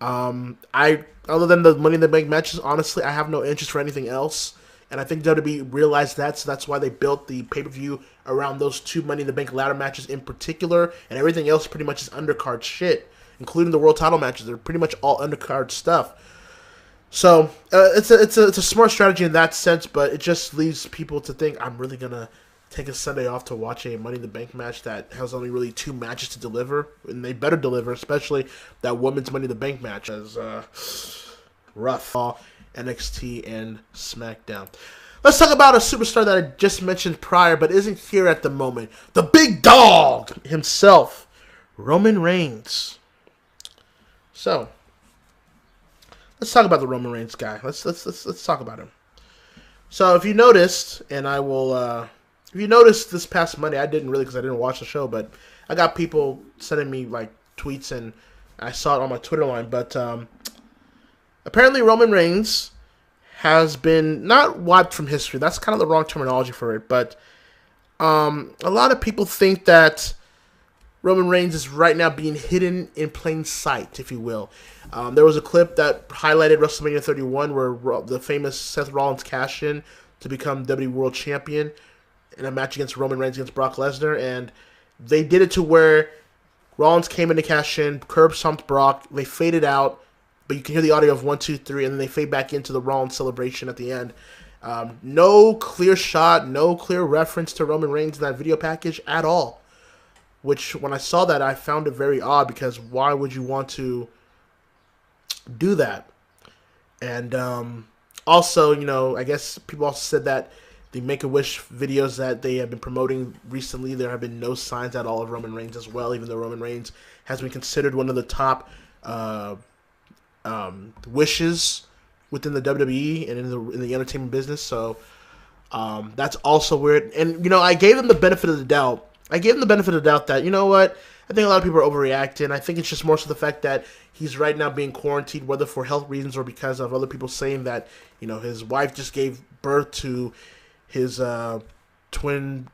I other than the Money in the Bank matches, honestly, I have no interest for anything else. And I think WWE realized that, so that's why they built the pay-per-view around those two Money in the Bank ladder matches in particular, and everything else pretty much is undercard shit, including the world title matches. They're pretty much all undercard stuff. So it's a smart strategy in that sense, but it just leaves people to think I'm really gonna take a Sunday off to watch a Money in the Bank match that has only really two matches to deliver, and they better deliver, especially that women's Money in the Bank match is rough. NXT and SmackDown. Let's talk about a superstar that I just mentioned prior, but isn't here at the moment. The big dog himself, Roman Reigns. So, let's talk about the Roman Reigns guy. Let's talk about him. So, if you noticed, and I will, if you noticed this past Monday, I didn't really because I didn't watch the show, but I got people sending me like tweets, and I saw it on my Twitter line. But apparently, Roman Reigns has been not wiped from history. That's kind of the wrong terminology for it. But a lot of people think that Roman Reigns is right now being hidden in plain sight, if you will. There was a clip that highlighted WrestleMania 31 where the famous Seth Rollins cashed in to become WWE World Champion in a match against Roman Reigns against Brock Lesnar. And they did it to where Rollins came in to cash in, curb stomped Brock, they faded out, but you can hear the audio of 1, 2, 3, and then they fade back into the Rollins celebration at the end. No clear shot, no clear reference to Roman Reigns in that video package at all. Which, when I saw that, I found it very odd, because why would you want to do that? And also, you know, I guess people also said that the Make-A-Wish videos that they have been promoting recently, there have been no signs at all of Roman Reigns as well, even though Roman Reigns has been considered one of the top wishes within the WWE and in the entertainment business. So that's also weird. And, you know, I gave them the benefit of the doubt. That, you know what, I think a lot of people are overreacting. I think it's just more so the fact that he's right now being quarantined, whether for health reasons or because of other people saying that, you know, his wife just gave birth to his twin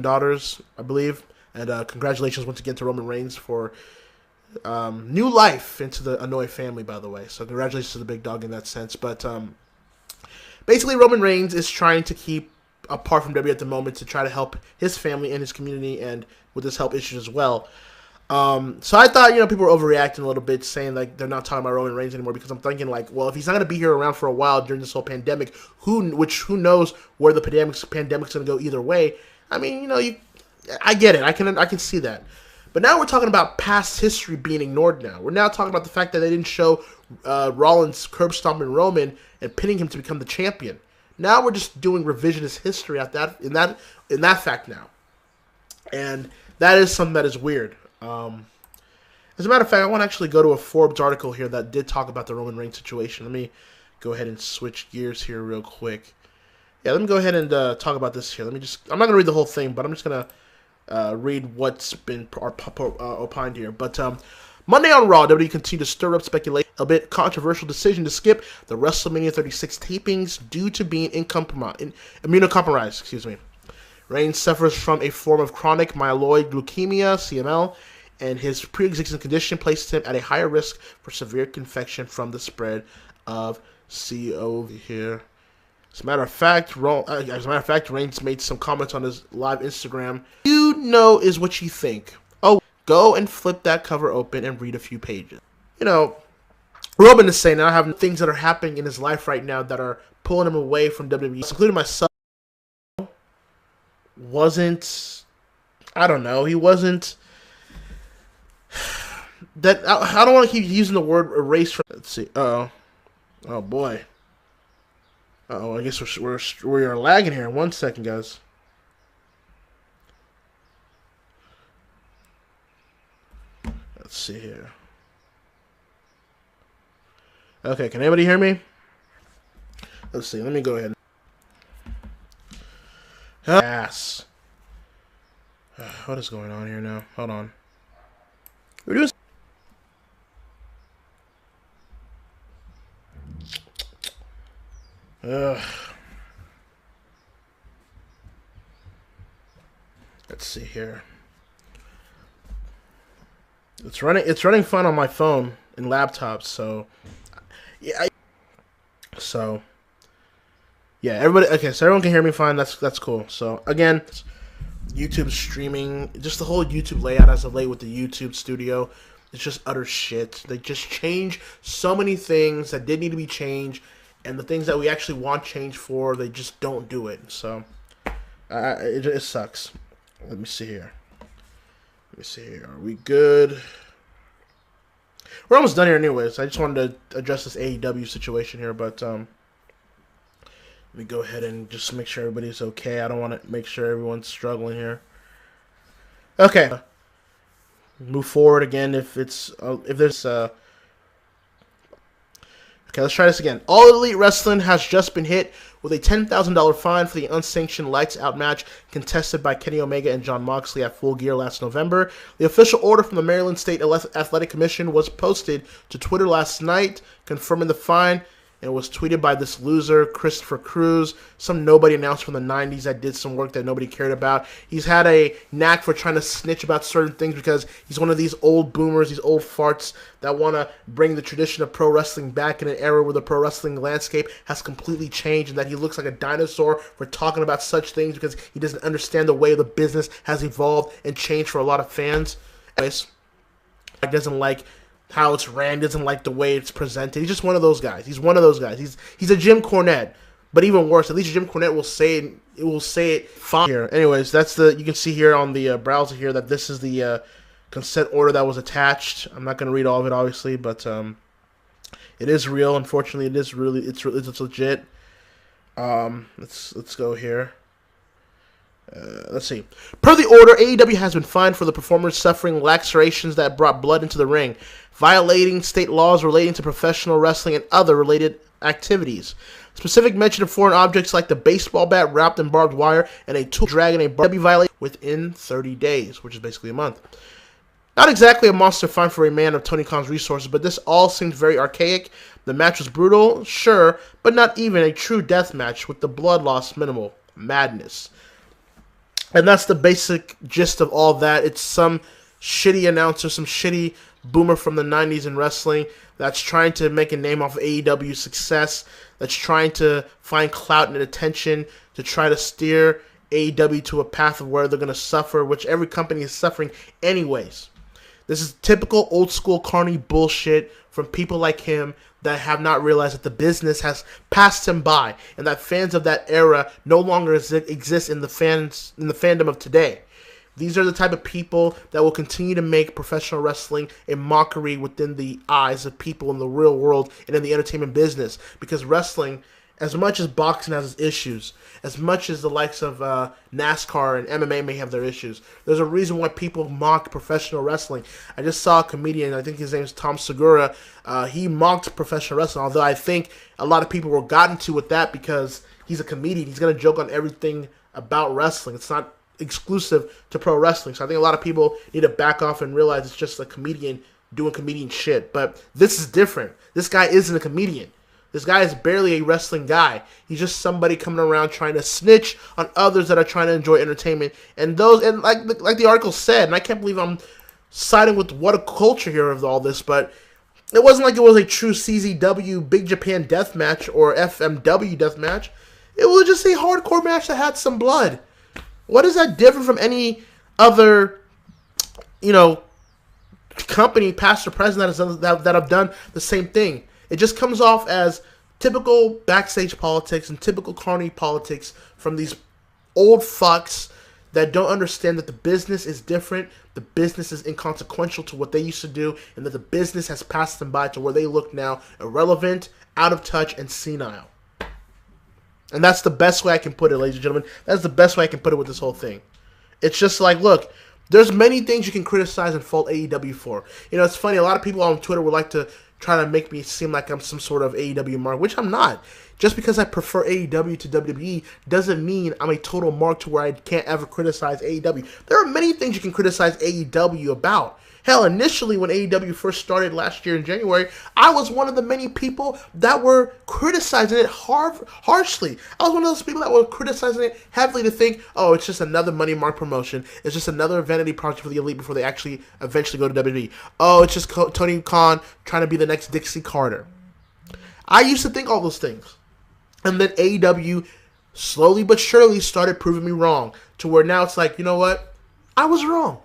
daughters, I believe. And congratulations once again to Roman Reigns for new life into the Anoa'i family, by the way. So congratulations to the big dog in that sense. But basically, Roman Reigns is trying to keep apart from WWE at the moment to try to help his family and his community, and with his health issues as well. So I thought, you know, people were overreacting a little bit, saying like they're not talking about Roman Reigns anymore, because I'm thinking like, well, if he's not going to be here around for a while during this whole pandemic, who knows where the pandemic's going to go either way. I mean, you know, I get it. I can see that. But now we're talking about past history being ignored now. We're now talking about the fact that they didn't show Rollins curb stomping Roman and pinning him to become the champion. Now we're just doing revisionist history in that fact now. And that is something that is weird. As a matter of fact, I want to actually go to a Forbes article here that did talk about the Roman Reigns situation. Let me go ahead and switch gears here real quick. Yeah, let me go ahead and talk about this here. I'm not going to read the whole thing, but I'm just going to read what's been opined here. But Monday on Raw, WWE continued to stir up speculation. A bit controversial decision to skip the WrestleMania 36 tapings due to being immunocompromised. Excuse me. Reigns suffers from a form of chronic myeloid leukemia (CML), and his pre-existing condition placed him at a higher risk for severe infection from the spread of COVID here. As a matter of fact, Reigns made some comments on his live Instagram. You know is what you think. Oh, go and flip that cover open and read a few pages. You know, Roman is saying I have things that are happening in his life right now that are pulling him away from WWE, including myself. He wasn't that. I don't want to keep using the word erase from. Let's see. Oh boy. I guess we are lagging here. 1 second, guys. Let's see here. Okay, can anybody hear me? Let's see. Let me go ahead. Ass. What is going on here now? Hold on. We're doing. Let's see here. It's running fine on my phone and laptops, so yeah. Yeah, everybody. Okay, so everyone can hear me fine. That's cool. So again, YouTube streaming, just the whole YouTube layout as of late with the YouTube Studio, it's just utter shit. They just change so many things that did need to be changed, and the things that we actually want change for, they just don't do it. So it sucks. Let me see here. Are we good? We're almost done here anyways. I just wanted to address this AEW situation here, but let me go ahead and just make sure everybody's okay. I don't want to make sure everyone's struggling here. Okay. Move forward again if there's Okay, let's try this again. All Elite Wrestling has just been hit with a $10,000 fine for the unsanctioned Lights Out match contested by Kenny Omega and Jon Moxley at Full Gear last November. The official order from the Maryland State Athletic Commission was posted to Twitter last night, confirming the fine, and it was tweeted by this loser, Christopher Cruz, some nobody announced from the 90s that did some work that nobody cared about. He's had a knack for trying to snitch about certain things because he's one of these old boomers, these old farts that want to bring the tradition of pro wrestling back in an era where the pro wrestling landscape has completely changed and that he looks like a dinosaur for talking about such things because he doesn't understand the way the business has evolved and changed for a lot of fans. Anyways, he doesn't like how it's ran, doesn't like the way it's presented. He's just one of those guys. He's a Jim Cornette, but even worse. At least Jim Cornette will say it. It will say it fine here. Anyways, you can see here on the browser here that this is the consent order that was attached. I'm not going to read all of it, obviously, but it is real. Unfortunately, it's legit. Let's go here. Let's see. Per the order, AEW has been fined for the performers suffering lacerations that brought blood into the ring, violating state laws relating to professional wrestling and other related activities. Specific mention of foreign objects like the baseball bat wrapped in barbed wire and a tool dragging a bar be violated within 30 days, which is basically a month. Not exactly a monster fine for a man of Tony Khan's resources, but this all seemed very archaic. The match was brutal, sure, but not even a true death match with the blood loss minimal. Madness. And that's the basic gist of all that. It's some shitty announcer, some shitty boomer from the 90s in wrestling that's trying to make a name off of AEW's success, that's trying to find clout and attention to try to steer AEW to a path of where they're going to suffer, which every company is suffering anyways. This is typical old school carny bullshit from people like him that have not realized that the business has passed him by and that fans of that era no longer exist in the fandom of today. These are the type of people that will continue to make professional wrestling a mockery within the eyes of people in the real world and in the entertainment business, because wrestling, as much as boxing has its issues, as much as the likes of NASCAR and MMA may have their issues, there's a reason why people mock professional wrestling. I just saw a comedian, I think his name is Tom Segura, he mocked professional wrestling, although I think a lot of people were gotten to with that because he's a comedian. He's going to joke on everything about wrestling. It's not exclusive to pro wrestling. So I think a lot of people need to back off and realize it's just a comedian doing comedian shit. But this is different. This guy isn't a comedian. This guy is barely a wrestling guy. He's just somebody coming around trying to snitch on others that are trying to enjoy entertainment. And like the article said, and I can't believe I'm siding with what a culture here of all this, but it wasn't like it was a true CZW Big Japan death match or FMW death match. It was just a hardcore match that had some blood. What is that different from any other, company, past or present, that have done the same thing? It just comes off as typical backstage politics and typical carny politics from these old fucks that don't understand that the business is different, the business is inconsequential to what they used to do, and that the business has passed them by to where they look now irrelevant, out of touch, and senile. And that's the best way I can put it, ladies and gentlemen. That's the best way I can put it with this whole thing. It's just like, look, there's many things you can criticize and fault AEW for. It's funny, a lot of people on Twitter would like to try to make me seem like I'm some sort of AEW mark, which I'm not. Just because I prefer AEW to WWE doesn't mean I'm a total mark to where I can't ever criticize AEW. There are many things you can criticize AEW about. Hell, initially when AEW first started last year in January, I was one of the many people that were criticizing it harshly. I was one of those people that were criticizing it heavily to think, oh, it's just another money mark promotion. It's just another vanity project for the Elite before they actually eventually go to WWE. Oh, it's just Tony Khan trying to be the next Dixie Carter. I used to think all those things. And then AEW slowly but surely started proving me wrong to where now it's like, you know what? I was wrong.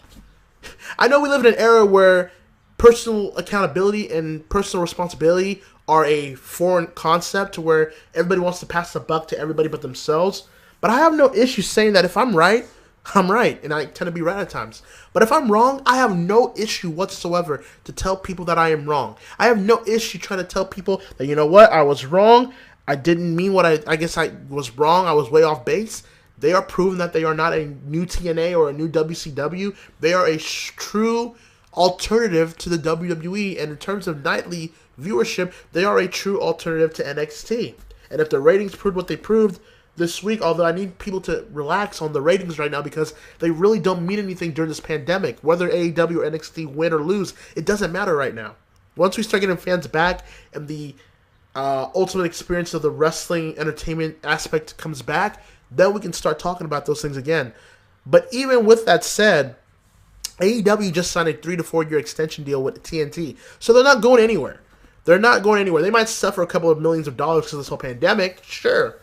I know we live in an era where personal accountability and personal responsibility are a foreign concept to where everybody wants to pass the buck to everybody but themselves. But I have no issue saying that if I'm right, I'm right. And I tend to be right at times. But if I'm wrong, I have no issue whatsoever to tell people that I am wrong. I have no issue trying to tell people that, you know what, I was wrong. I didn't mean what I guess I was wrong. I was way off base. They are proving that they are not a new TNA or a new WCW. They are a true alternative to the WWE. And in terms of nightly viewership, they are a true alternative to NXT. And if the ratings proved what they proved this week, although I need people to relax on the ratings right now because they really don't mean anything during this pandemic. Whether AEW or NXT win or lose, it doesn't matter right now. Once we start getting fans back and the ultimate experience of the wrestling entertainment aspect comes back, then we can start talking about those things again. But even with that said, AEW just signed a 3 to 4 year extension deal with TNT. So they're not going anywhere. They're not going anywhere. They might suffer a couple of millions of dollars because of this whole pandemic, sure.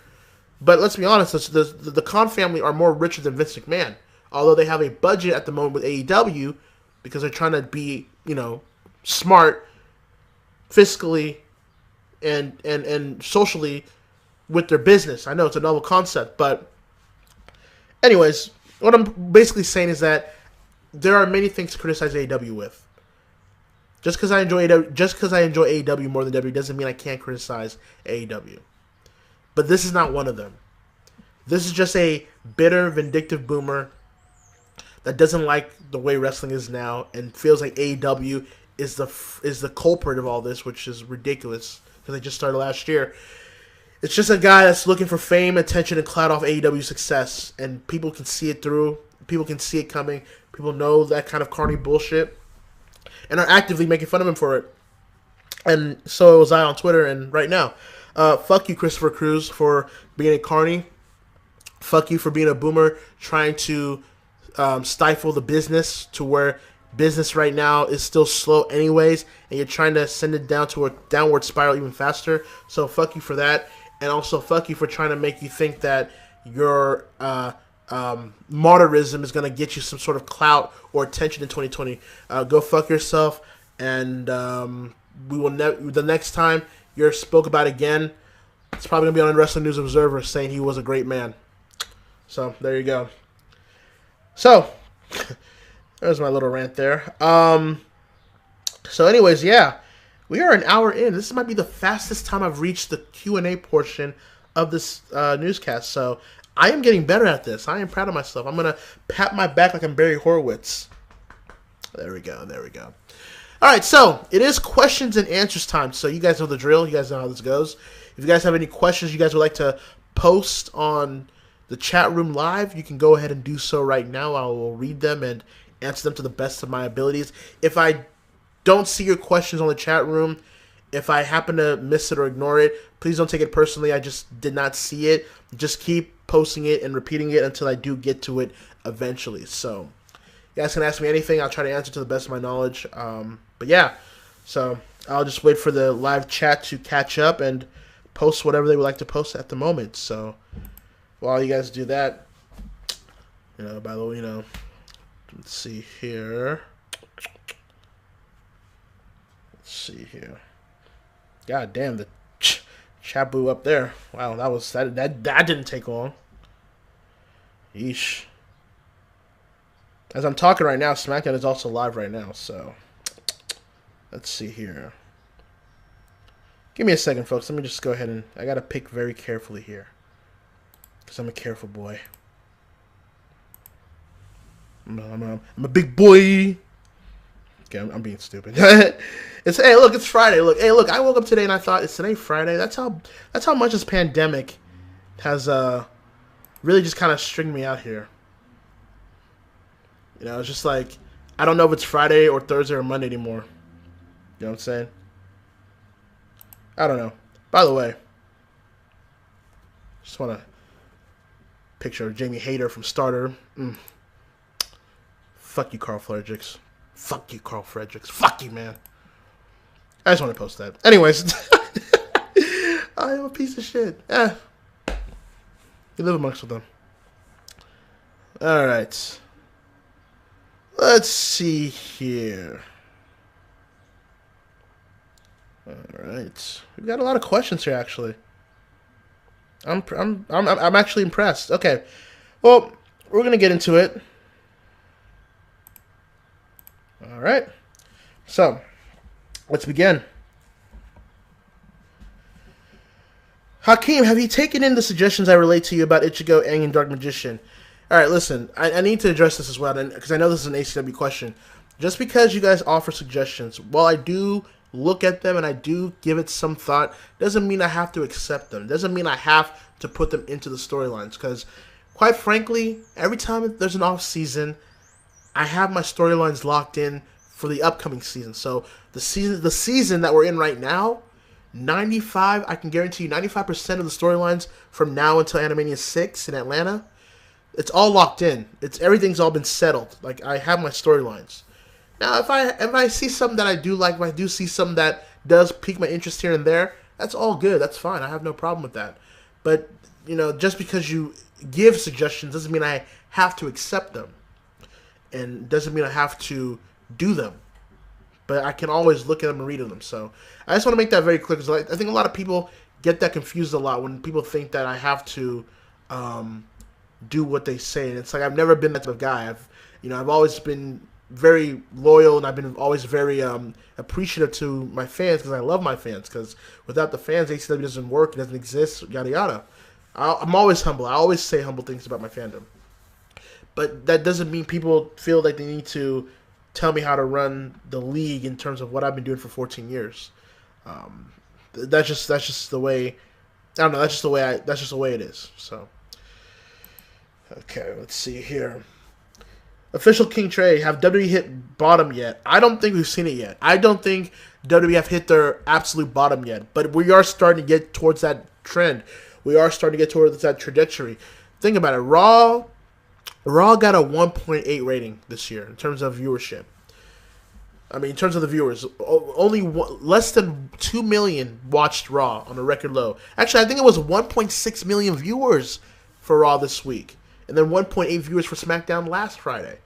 But let's be honest, the Khan family are more richer than Vince McMahon. Although they have a budget at the moment with AEW because they're trying to be, smart fiscally and socially with their business. I know it's a novel concept, but anyways, what I'm basically saying is that there are many things to criticize AEW with. Just because I enjoy AEW more than WWE doesn't mean I can't criticize AEW. But this is not one of them. This is just a bitter, vindictive boomer that doesn't like the way wrestling is now and feels like AEW is the culprit of all this, which is ridiculous because they just started last year. It's just a guy that's looking for fame, attention, and clout off AEW's success. And people can see it through. People can see it coming. People know that kind of carny bullshit. And are actively making fun of him for it. And so was I on Twitter and right now. Fuck you, Christopher Cruz, for being a carny. Fuck you for being a boomer trying to stifle the business to where business right now is still slow anyways. And you're trying to send it down to a downward spiral even faster. So fuck you for that. And also, fuck you for trying to make you think that your martyrism is going to get you some sort of clout or attention in 2020. Go fuck yourself. And we will the next time you're spoke about again, it's probably going to be on Wrestling News Observer saying he was a great man. So, there you go. So, there's my little rant there. So anyways, yeah. We are an hour in. This might be the fastest time I've reached the Q&A portion of this newscast. So I am getting better at this. I am proud of myself. I'm going to pat my back like I'm Barry Horowitz. There we go. There we go. All right, so it is questions and answers time. So you guys know the drill. You guys know how this goes. If you guys have any questions you guys would like to post on the chat room live, you can go ahead and do so right now. I will read them and answer them to the best of my abilities. If I don't see your questions on the chat room, if I happen to miss it or ignore it, please don't take it personally. I just did not see it. Just keep posting it and repeating it until I do get to it eventually. So you guys can ask me anything. I'll try to answer to the best of my knowledge. But yeah, so I'll just wait for the live chat to catch up and post whatever they would like to post at the moment. So while you guys do that, by the way, let's see here. Let's see here. God damn, the chat blew up there. Wow, that didn't take long. Yeesh. As I'm talking right now, SmackDown is also live right now, so let's see here. Give me a second, folks. Let me just go ahead and I gotta pick very carefully here, because I'm a careful boy. I'm a big boy. Okay, I'm being stupid. It's hey, look, it's Friday. Look, hey, look, I woke up today and I thought it's today Friday. That's how much this pandemic has really just kind of stringed me out here. You know, it's just like I don't know if it's Friday or Thursday or Monday anymore. You know what I'm saying? I don't know. By the way, just want to picture of Jamie Hayter from Starter. Fuck you, Carl Fredericks. Fuck you, Carl Fredericks. Fuck you, man. I just want to post that. Anyways, I am a piece of shit. You live amongst them. All right. Let's see here. All right, we've got a lot of questions here. Actually, I'm actually impressed. Okay, well, we're gonna get into it. All right, so let's begin. Hakeem, have you taken in the suggestions I relayed to you about Ichigo, Aang, and Dark Magician? All right, listen, I need to address this as well, because I know this is an ACW question. Just because you guys offer suggestions, while I do look at them and I do give it some thought, doesn't mean I have to accept them. Doesn't mean I have to put them into the storylines, because quite frankly, every time there's an off season, I have my storylines locked in for the upcoming season. So the season that we're in right now, I can guarantee you 95% of the storylines from now until Animania 6 in Atlanta, it's all locked in. Everything's all been settled. Like, I have my storylines. Now, if I see something that I do like, if I do see something that does pique my interest here and there, that's all good. That's fine. I have no problem with that. But, you know, just because you give suggestions doesn't mean I have to accept them. And doesn't mean I have to do them. But I can always look at them and read them. So I just want to make that very clear, because I think a lot of people get that confused a lot when people think that I have to do what they say. And it's like, I've never been that type of guy. I've always been very loyal, and I've been always very appreciative to my fans, because I love my fans, because without the fans, ACW doesn't work, it doesn't exist, yada yada. I'm always humble. I always say humble things about my fandom. But that doesn't mean people feel like they need to tell me how to run the league in terms of what I've been doing for 14 years. That's just the way. I don't know. That's just the way it is. So, okay, let's see here. Official King Trey, have WWE hit bottom yet? I don't think we've seen it yet. I don't think WWE have hit their absolute bottom yet. But we are starting to get towards that trend. We are starting to get towards that trajectory. Think about it. Raw got a 1.8 rating this year in terms of viewership. I mean, in terms of the viewers, only less than 2 million watched Raw on a record low. Actually, I think it was 1.6 million viewers for Raw this week. And then 1.8 viewers for SmackDown last Friday.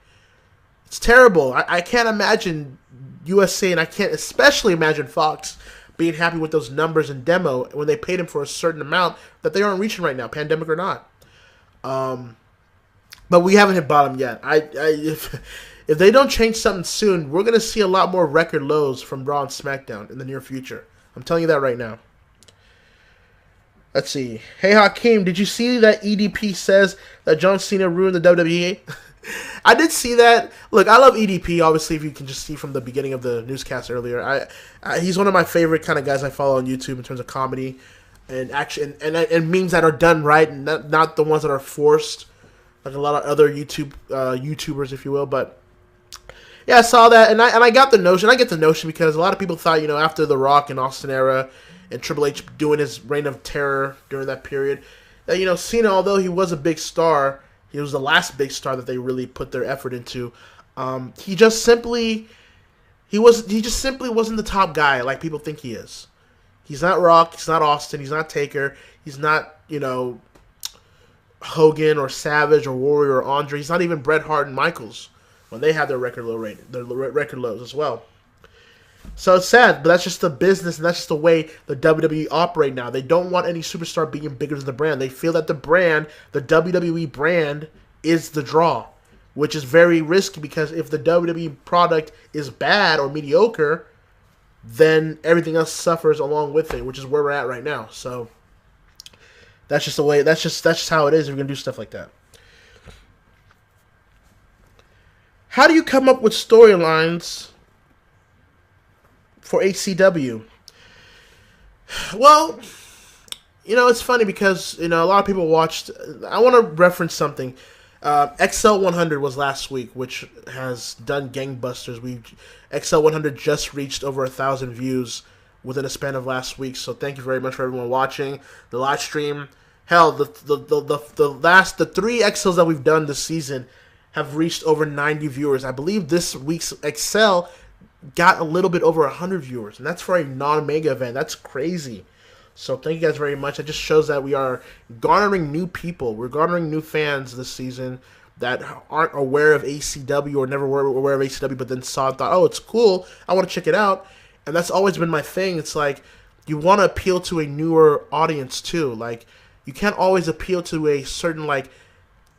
It's terrible. I can't imagine USA, and I can't especially imagine Fox being happy with those numbers in demo when they paid him for a certain amount that they aren't reaching right now, pandemic or not. But we haven't hit bottom yet. If they don't change something soon, we're going to see a lot more record lows from Raw and SmackDown in the near future. I'm telling you that right now. Let's see. Hey, Hakeem, did you see that EDP says that John Cena ruined the WWE? I did see that. Look, I love EDP, obviously, if you can just see from the beginning of the newscast earlier. He's one of my favorite kind of guys I follow on YouTube in terms of comedy and action and memes that are done right, and not the ones that are forced, like a lot of other YouTubers, if you will. But yeah, I saw that, and I got the notion. I get the notion because a lot of people thought, after the Rock and Austin era and Triple H doing his reign of terror during that period, that Cena, although he was a big star, he was the last big star that they really put their effort into. He just simply wasn't the top guy like people think he is. He's not Rock. He's not Austin. He's not Taker. He's not Hogan or Savage or Warrior or Andre. He's not even Bret Hart and Michaels when they had their record lows as well. So it's sad, but that's just the business, and that's just the way the WWE operate now. They don't want any superstar being bigger than the brand. They feel that the WWE brand, is the draw, which is very risky, because if the WWE product is bad or mediocre, then everything else suffers along with it, which is where we're at right now. So that's just the way. That's just how it is. We're gonna do stuff like that. How do you come up with storylines for ACW? Well, it's funny because, a lot of people watched. I want to reference something. XL 100 was last week, which has done gangbusters. XL 100 just reached over 1,000 views within a span of last week. So thank you very much for everyone watching the live stream. Hell, the 3 XLs that we've done this season have reached over 90 viewers. I believe this week's XL got a little bit over 100 viewers, and that's for a non-mega event. That's crazy. So thank you guys very much. It just shows that we are garnering new people. We're garnering new fans this season that aren't aware of ACW or never were aware of ACW, but then saw and thought, oh, it's cool, I want to check it out. And that's always been my thing. It's like you want to appeal to a newer audience too. Like you can't always appeal to a certain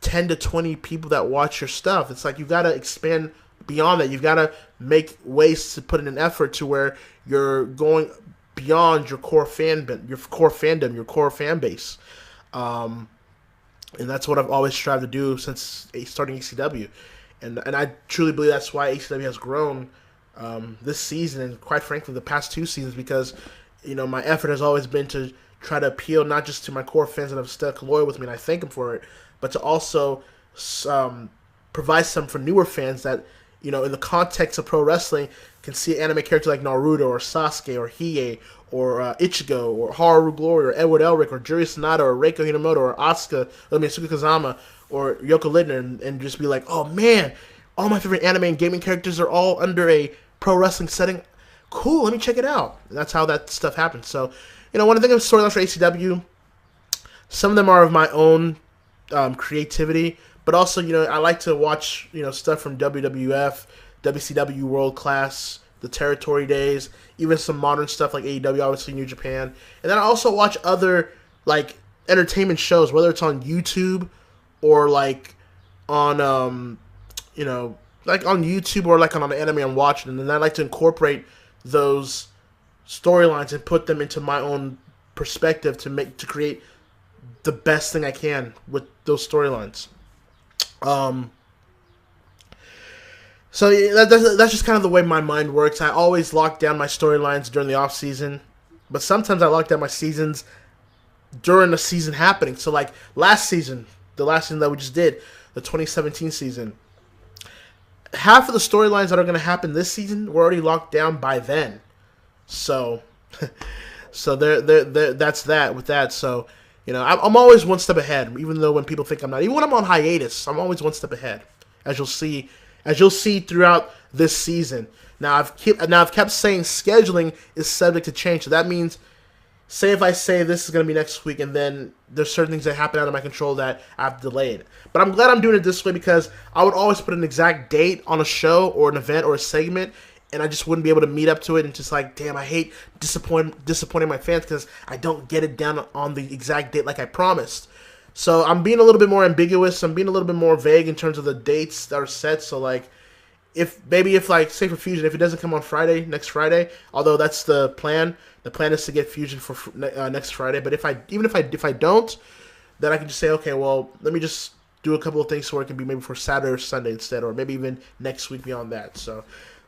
10 to 20 people that watch your stuff. It's like you got to expand beyond that. You've got to make ways to put in an effort to where you're going beyond your core fandom, your core fan base. And that's what I've always strived to do since starting ACW. And I truly believe that's why ACW has grown this season and quite frankly the past 2 seasons, because my effort has always been to try to appeal not just to my core fans that have stuck loyal with me, and I thank them for it, but to also provide some for newer fans that, in the context of pro wrestling, can see an anime character like Naruto or Sasuke or Hiei or Ichigo or Haru Glory or Edward Elric or Juri Sanada or Reiko Hinamoto or Suka Kazama or Yoko Lindner and just be like, oh man, all my favorite anime and gaming characters are all under a pro wrestling setting. Cool, let me check it out. And that's how that stuff happens. So, when I think of storylines for ACW, some of them are of my own creativity, but also, I like to watch, stuff from WWF, WCW World Class, the Territory Days, even some modern stuff like AEW, obviously New Japan. And then I also watch other, entertainment shows, whether it's on YouTube or, on, on YouTube or, on an anime I'm watching. And then I like to incorporate those storylines and put them into my own perspective to create the best thing I can with those storylines. So that's just kind of the way my mind works. I always lock down my storylines during the off season, but sometimes I lock down my seasons during the season happening. So last season, the last season that we just did, the 2017 season, half of the storylines that are going to happen this season were already locked down by then. So, that's that with that. So, I'm always one step ahead, even though when people think I'm not. Even when I'm on hiatus, I'm always one step ahead, as you'll see throughout this season. Now I've kept saying scheduling is subject to change. So that means, say if I say this is going to be next week, and then there's certain things that happen out of my control that I've delayed. But I'm glad I'm doing it this way, because I would always put an exact date on a show or an event or a segment, and I just wouldn't be able to meet up to it, and just damn, I hate disappointing my fans because I don't get it down on the exact date like I promised. So I'm being a little bit more ambiguous. I'm being a little bit more vague in terms of the dates that are set. So if say for Fusion, if it doesn't come on next Friday, although that's the plan is to get Fusion for next Friday. But if I don't, then I can just say, okay, well, let me just do a couple of things so it can be maybe for Saturday or Sunday instead, or maybe even next week beyond that. So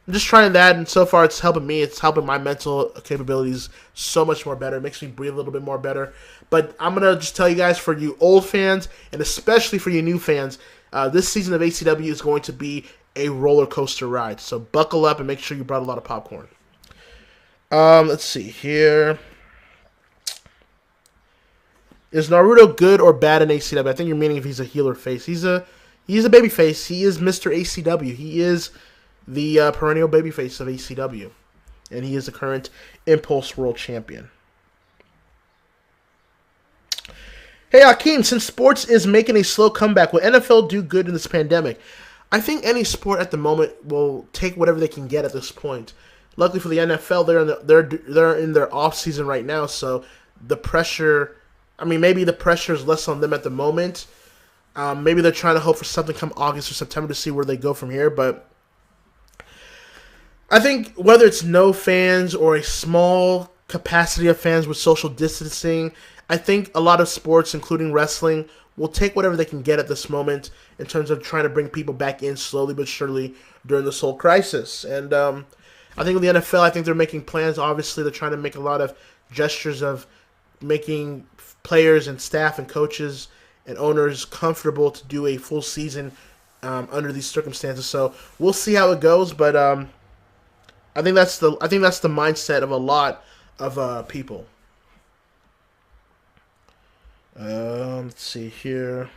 I'm just trying that, and so far it's helping me. It's helping my mental capabilities so much more better. It makes me breathe a little bit more better. But I'm going to just tell you guys, for you old fans, and especially for you new fans, this season of ACW is going to be a roller coaster ride. So buckle up and make sure you brought a lot of popcorn. Let's see here. Is Naruto good or bad in ACW? I think you're meaning if he's a heel or face. He's a baby face. He is Mr. ACW. He is the perennial babyface of ACW, and he is the current Impulse World Champion. Hey Hakeem, since sports is making a slow comeback, will NFL do good in this pandemic? I think any sport at the moment will take whatever they can get at this point. Luckily for the NFL, they're in their off season right now, so the pressure. Maybe the pressure is less on them at the moment. Maybe they're trying to hope for something come August or September to see where they go from here, but I think whether it's no fans or a small capacity of fans with social distancing, I think a lot of sports, including wrestling, will take whatever they can get at this moment in terms of trying to bring people back in slowly but surely during this whole crisis. And I think in the NFL, I think they're making plans. Obviously, they're trying to make a lot of gestures of making players and staff and coaches and owners comfortable to do a full season under these circumstances. So we'll see how it goes, but I think that's the mindset of a lot of people. Let's see here.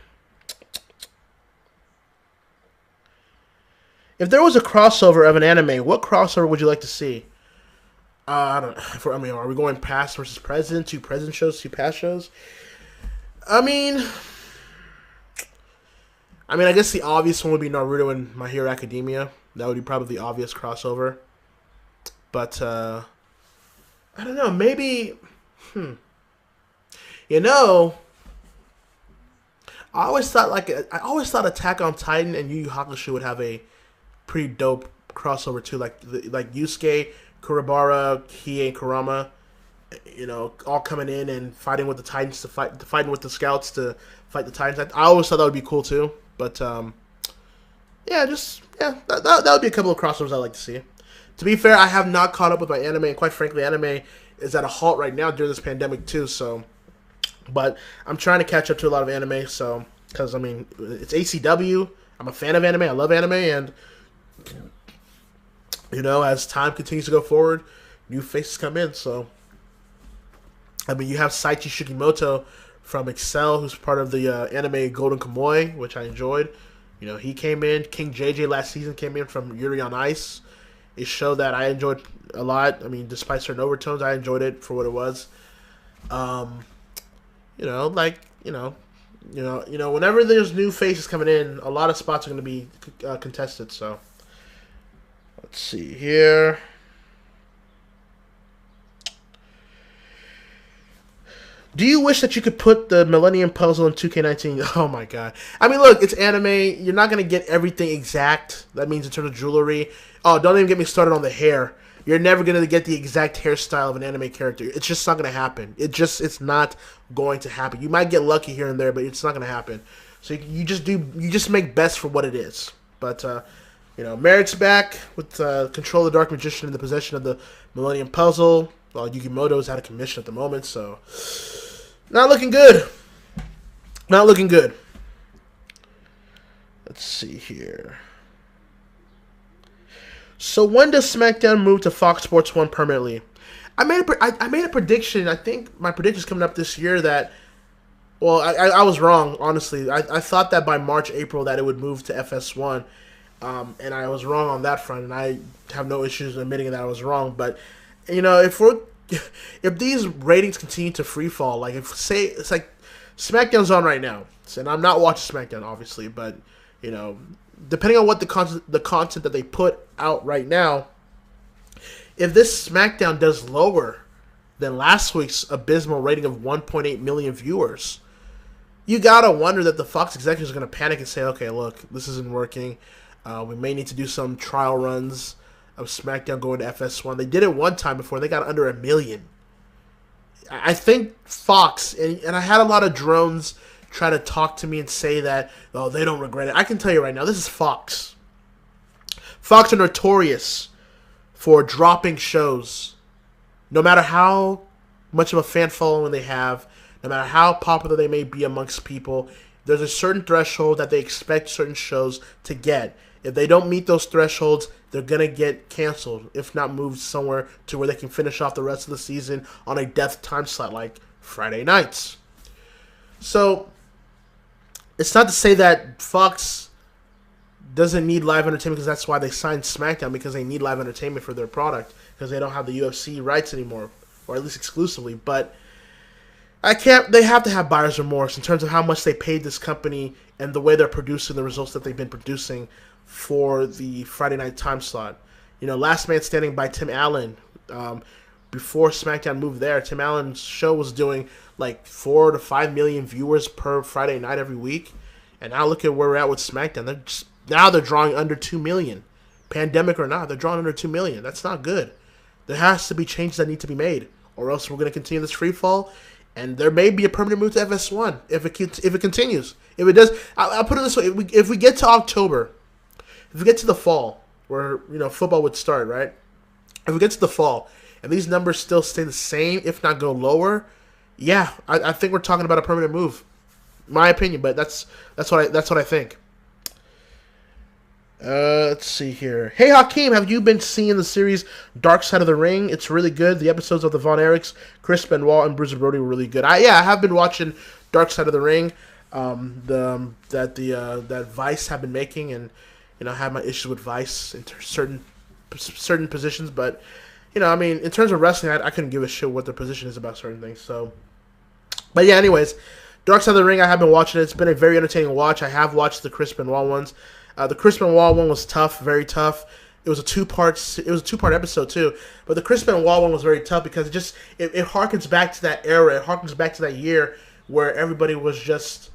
If there was a crossover of an anime, what crossover would you like to see? I don't know. I mean, are we going past versus present? 2 present shows, 2 past shows? I mean, I guess the obvious one would be Naruto and My Hero Academia. That would be probably the obvious crossover. But, I don't know. Maybe, you know, I always thought Attack on Titan and Yu Yu Hakusho would have a pretty dope crossover too, like Yusuke, Kurabara, Hiei, and Kurama, you know, all coming in and fighting with the Titans fighting with the Scouts to fight the Titans. I always thought that would be cool too, but that would be a couple of crossovers I'd like to see. To be fair, I have not caught up with my anime, and quite frankly, anime is at a halt right now during this pandemic too. So, but I'm trying to catch up to a lot of anime. So, because I mean, it's ACW. I'm a fan of anime. I love anime, and you know, as time continues to go forward, new faces come in. So, I mean, you have Saichi Shikimoto from Excel, who's part of the anime Golden Kamuy, which I enjoyed. You know, he came in. King JJ last season came in from Yuri on Ice. A show that I enjoyed a lot. I mean, despite certain overtones, I enjoyed it for what it was. Whenever there's new faces coming in, a lot of spots are going to be contested. So, let's see here. Do you wish that you could put the Millennium Puzzle in 2K19? Oh my god. I mean, look, it's anime. You're not going to get everything exact. That means in terms of jewelry. Oh, don't even get me started on the hair. You're never going to get the exact hairstyle of an anime character. It's just not going to happen. It's not going to happen. You might get lucky here and there, but it's not going to happen. So you just make best for what it is. But, Merritt's back with Control of the Dark Magician in the possession of the Millennium Puzzle. Well, Yukimoto's out of commission at the moment, so not looking good. Not looking good. Let's see here. So when does SmackDown move to Fox Sports 1 permanently? I made a prediction. I think my prediction's coming up this year that, well, I was wrong, honestly. I thought that by March, April that it would move to FS1, and I was wrong on that front, and I have no issues admitting that I was wrong. But, you know, if these ratings continue to free fall, like it's like SmackDown's on right now, and I'm not watching SmackDown obviously, but you know, depending on what the content that they put out right now, if this SmackDown does lower than last week's abysmal rating of 1.8 million viewers, you gotta wonder that the Fox executives are gonna panic and say, okay, look, this isn't working. We may need to do some trial runs of SmackDown going to FS1. They did it one time before. They got under 1 million. I think Fox, and I had a lot of drones try to talk to me and say that, oh, they don't regret it. I can tell you right now, this is Fox. Fox are notorious for dropping shows. No matter how much of a fan following they have, no matter how popular they may be amongst people, there's a certain threshold that they expect certain shows to get. If they don't meet those thresholds, they're going to get canceled, if not moved somewhere to where they can finish off the rest of the season on a death time slot like Friday nights. So, it's not to say that Fox doesn't need live entertainment, because that's why they signed SmackDown, because they need live entertainment for their product, because they don't have the UFC rights anymore, or at least exclusively. But they have to have buyer's remorse in terms of how much they paid this company and the way they're producing the results that they've been producing for the Friday night time slot. You know, Last Man Standing by Tim Allen, before SmackDown moved there, Tim Allen's show was doing like 4 to 5 million viewers per Friday night every week. And now look at where we're at with SmackDown. They're drawing under 2 million. Pandemic or not, they're drawing under 2 million. That's not good. There has to be changes that need to be made, or else we're going to continue this free fall. And there may be a permanent move to FS1 if it continues. If it does, I'll put it this way: if we get to October, if we get to the fall, where football would start, right? if we get to the fall and these numbers still stay the same, if not go lower, yeah, I think we're talking about a permanent move. My opinion, but that's what I think. Let's see here. Hey Hakeem, have you been seeing the series Dark Side of the Ring? It's really good. The episodes of the Von Erichs, Chris Benoit, and Bruiser Brody were really good. I have been watching Dark Side of the Ring. That Vice have been making, and I have my issues with Vice in certain positions, but I mean, in terms of wrestling, I couldn't give a shit what their position is about certain things. So, but yeah, anyways, Dark Side of the Ring, I have been watching it. It's been a very entertaining watch. I have watched the Chris Benoit ones. The Chris Benoit one was tough, very tough. It was a two-part episode too. But the Chris Benoit one was very tough because it harkens back to that era. It harkens back to that year where everybody was just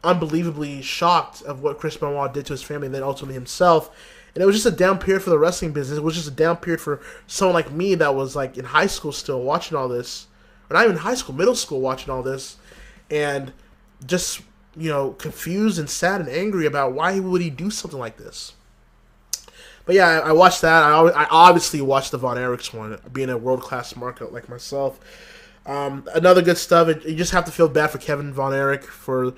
unbelievably shocked of what Chris Benoit did to his family and then ultimately himself. And it was just a down period for the wrestling business. It was just a down period for someone like me that was like in high school still watching all this. Or not even high school, middle school watching all this. And just, confused and sad and angry about why would he do something like this. But yeah, I watched that. I obviously watched the Von Erichs one, being a world-class market like myself. Another good stuff, you just have to feel bad for Kevin Von Erich for,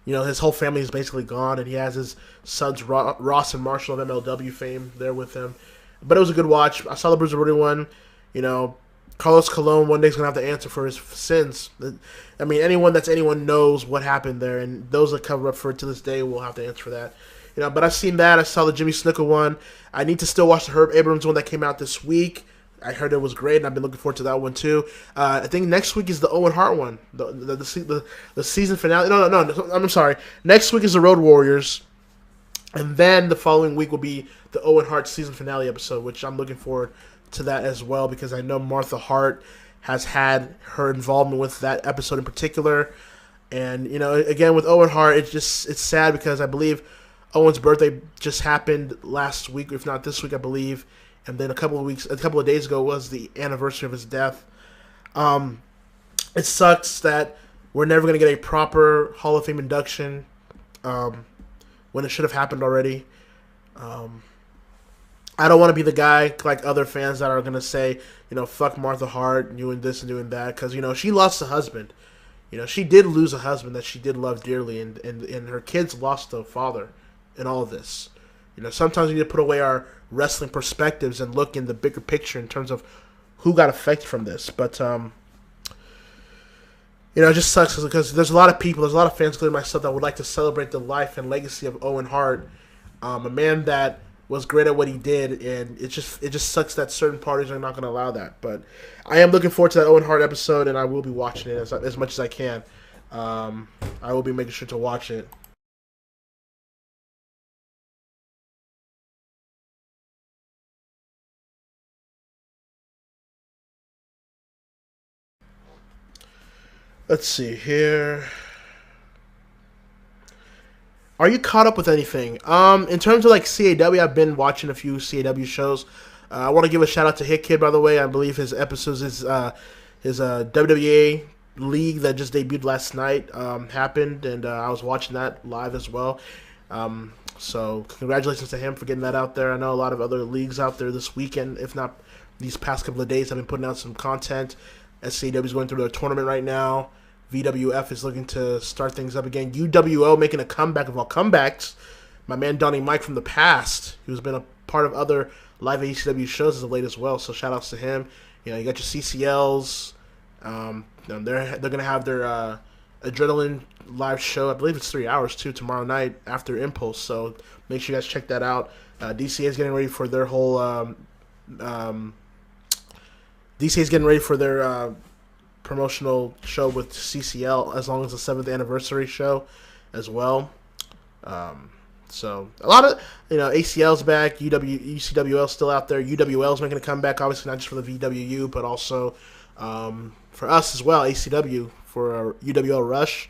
his whole family is basically gone, and he has his sons Ross and Marshall of MLW fame there with him. But it was a good watch. I saw the Bruiser Brody one. Carlos Colon one day is going to have to answer for his sins. I mean, anyone knows what happened there, and those that cover up for it to this day will have to answer for that. But I've seen that. I saw the Jimmy Snuka one. I need to still watch the Herb Abrams one that came out this week. I heard it was great, and I've been looking forward to that one too. I think next week is the Owen Hart one, the season finale. No, I'm sorry. Next week is the Road Warriors, and then the following week will be the Owen Hart season finale episode, which I'm looking forward to that as well because I know Martha Hart has had her involvement with that episode in particular. And again with Owen Hart, it's sad because I believe Owen's birthday just happened last week, if not this week, I believe. And then a couple of days ago was the anniversary of his death. It sucks that we're never going to get a proper Hall of Fame induction when it should have happened already. I don't want to be the guy like other fans that are going to say, fuck Martha Hart, doing this and doing that. Because, she lost a husband. She did lose a husband that she did love dearly. And her kids lost a father in all of this. Sometimes we need to put away our wrestling perspectives and look in the bigger picture in terms of who got affected from this. But, it just sucks because there's a lot of people, there's a lot of fans, including myself, that would like to celebrate the life and legacy of Owen Hart, a man that was great at what he did, and it just sucks that certain parties are not going to allow that. But I am looking forward to that Owen Hart episode, and I will be watching it as much as I can. I will be making sure to watch it. Let's see here. Are you caught up with anything? In terms of like CAW, I've been watching a few CAW shows. I want to give a shout out to Hit Kid, by the way. I believe his episodes, his WWE league that just debuted last night happened, and I was watching that live as well. So congratulations to him for getting that out there. I know a lot of other leagues out there this weekend, if not these past couple of days, have been putting out some content. SCW is going through their tournament right now. VWF is looking to start things up again. UWO making a comeback of all comebacks. My man Donnie Mike from the past, who's been a part of other live AECW shows as of late as well. So shout outs to him. You got your CCLs. They're gonna have their Adrenaline live show. I believe it's 3 hours too tomorrow night after Impulse. So make sure you guys check that out. DCA is getting ready for their whole. DCA is getting ready for their promotional show with CCL, as long as the 7th anniversary show as well. So a lot of ACL's back, UCWL's still out there. UWL's making a comeback, obviously not just for the VWU, but also for us as well. ACW for UWL Rush.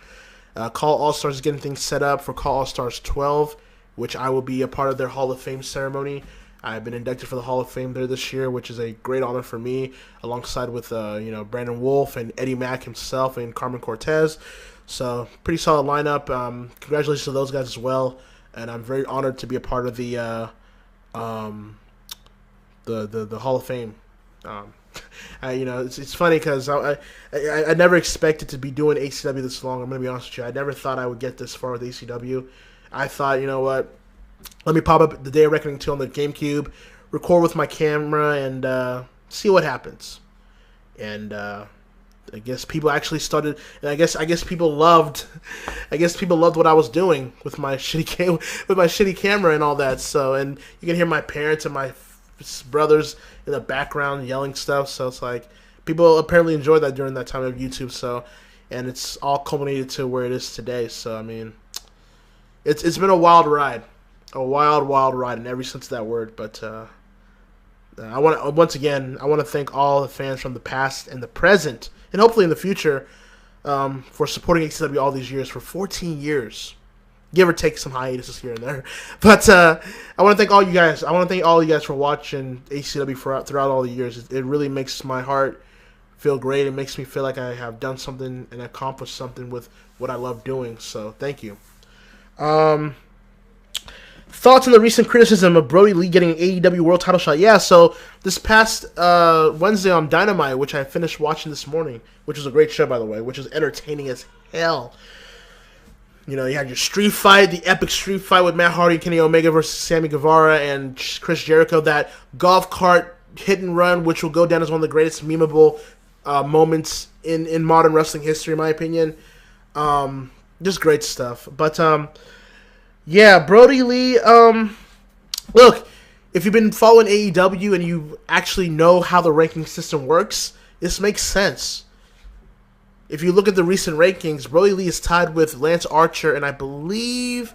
Call All Stars is getting things set up for Call All Stars 12, which I will be a part of their Hall of Fame ceremony. I've been inducted for the Hall of Fame there this year, which is a great honor for me, alongside with Brandon Wolf and Eddie Mack himself and Carmen Cortez. So pretty solid lineup. Congratulations to those guys as well, and I'm very honored to be a part of the the Hall of Fame. It's funny because I never expected to be doing ACW this long. I'm gonna be honest with you. I never thought I would get this far with ACW. I thought, you know what? Let me pop up the Day of Reckoning 2 on the GameCube, record with my camera, and see what happens. And I guess people actually started, and I guess people loved, what I was doing with my shitty camera and all that. So, and you can hear my parents and my brothers in the background yelling stuff. So it's like people apparently enjoyed that during that time of YouTube. So, and it's all culminated to where it is today. So I mean, it's been a wild ride, in every sense of that word. But I want to thank all the fans from the past and the present, and hopefully in the future, for supporting ACW all these years, for 14 years. Give or take some hiatuses here and there. But I want to thank all you guys. I want to thank all you guys for watching ACW throughout all the years. It really makes my heart feel great. It makes me feel like I have done something and accomplished something with what I love doing. So thank you. Thoughts on the recent criticism of Brody Lee getting an AEW World Title shot? Yeah, so this past Wednesday on Dynamite, which I finished watching this morning, which was a great show, by the way, which was entertaining as hell. You know, you had your street fight, the epic street fight with Matt Hardy and Kenny Omega versus Sammy Guevara and Chris Jericho, that golf cart hit and run, which will go down as one of the greatest memeable moments in modern wrestling history, in my opinion. Just great stuff. But, yeah, Brody Lee, look, if you've been following AEW and you actually know how the ranking system works, this makes sense. If you look at the recent rankings, Brody Lee is tied with Lance Archer and I believe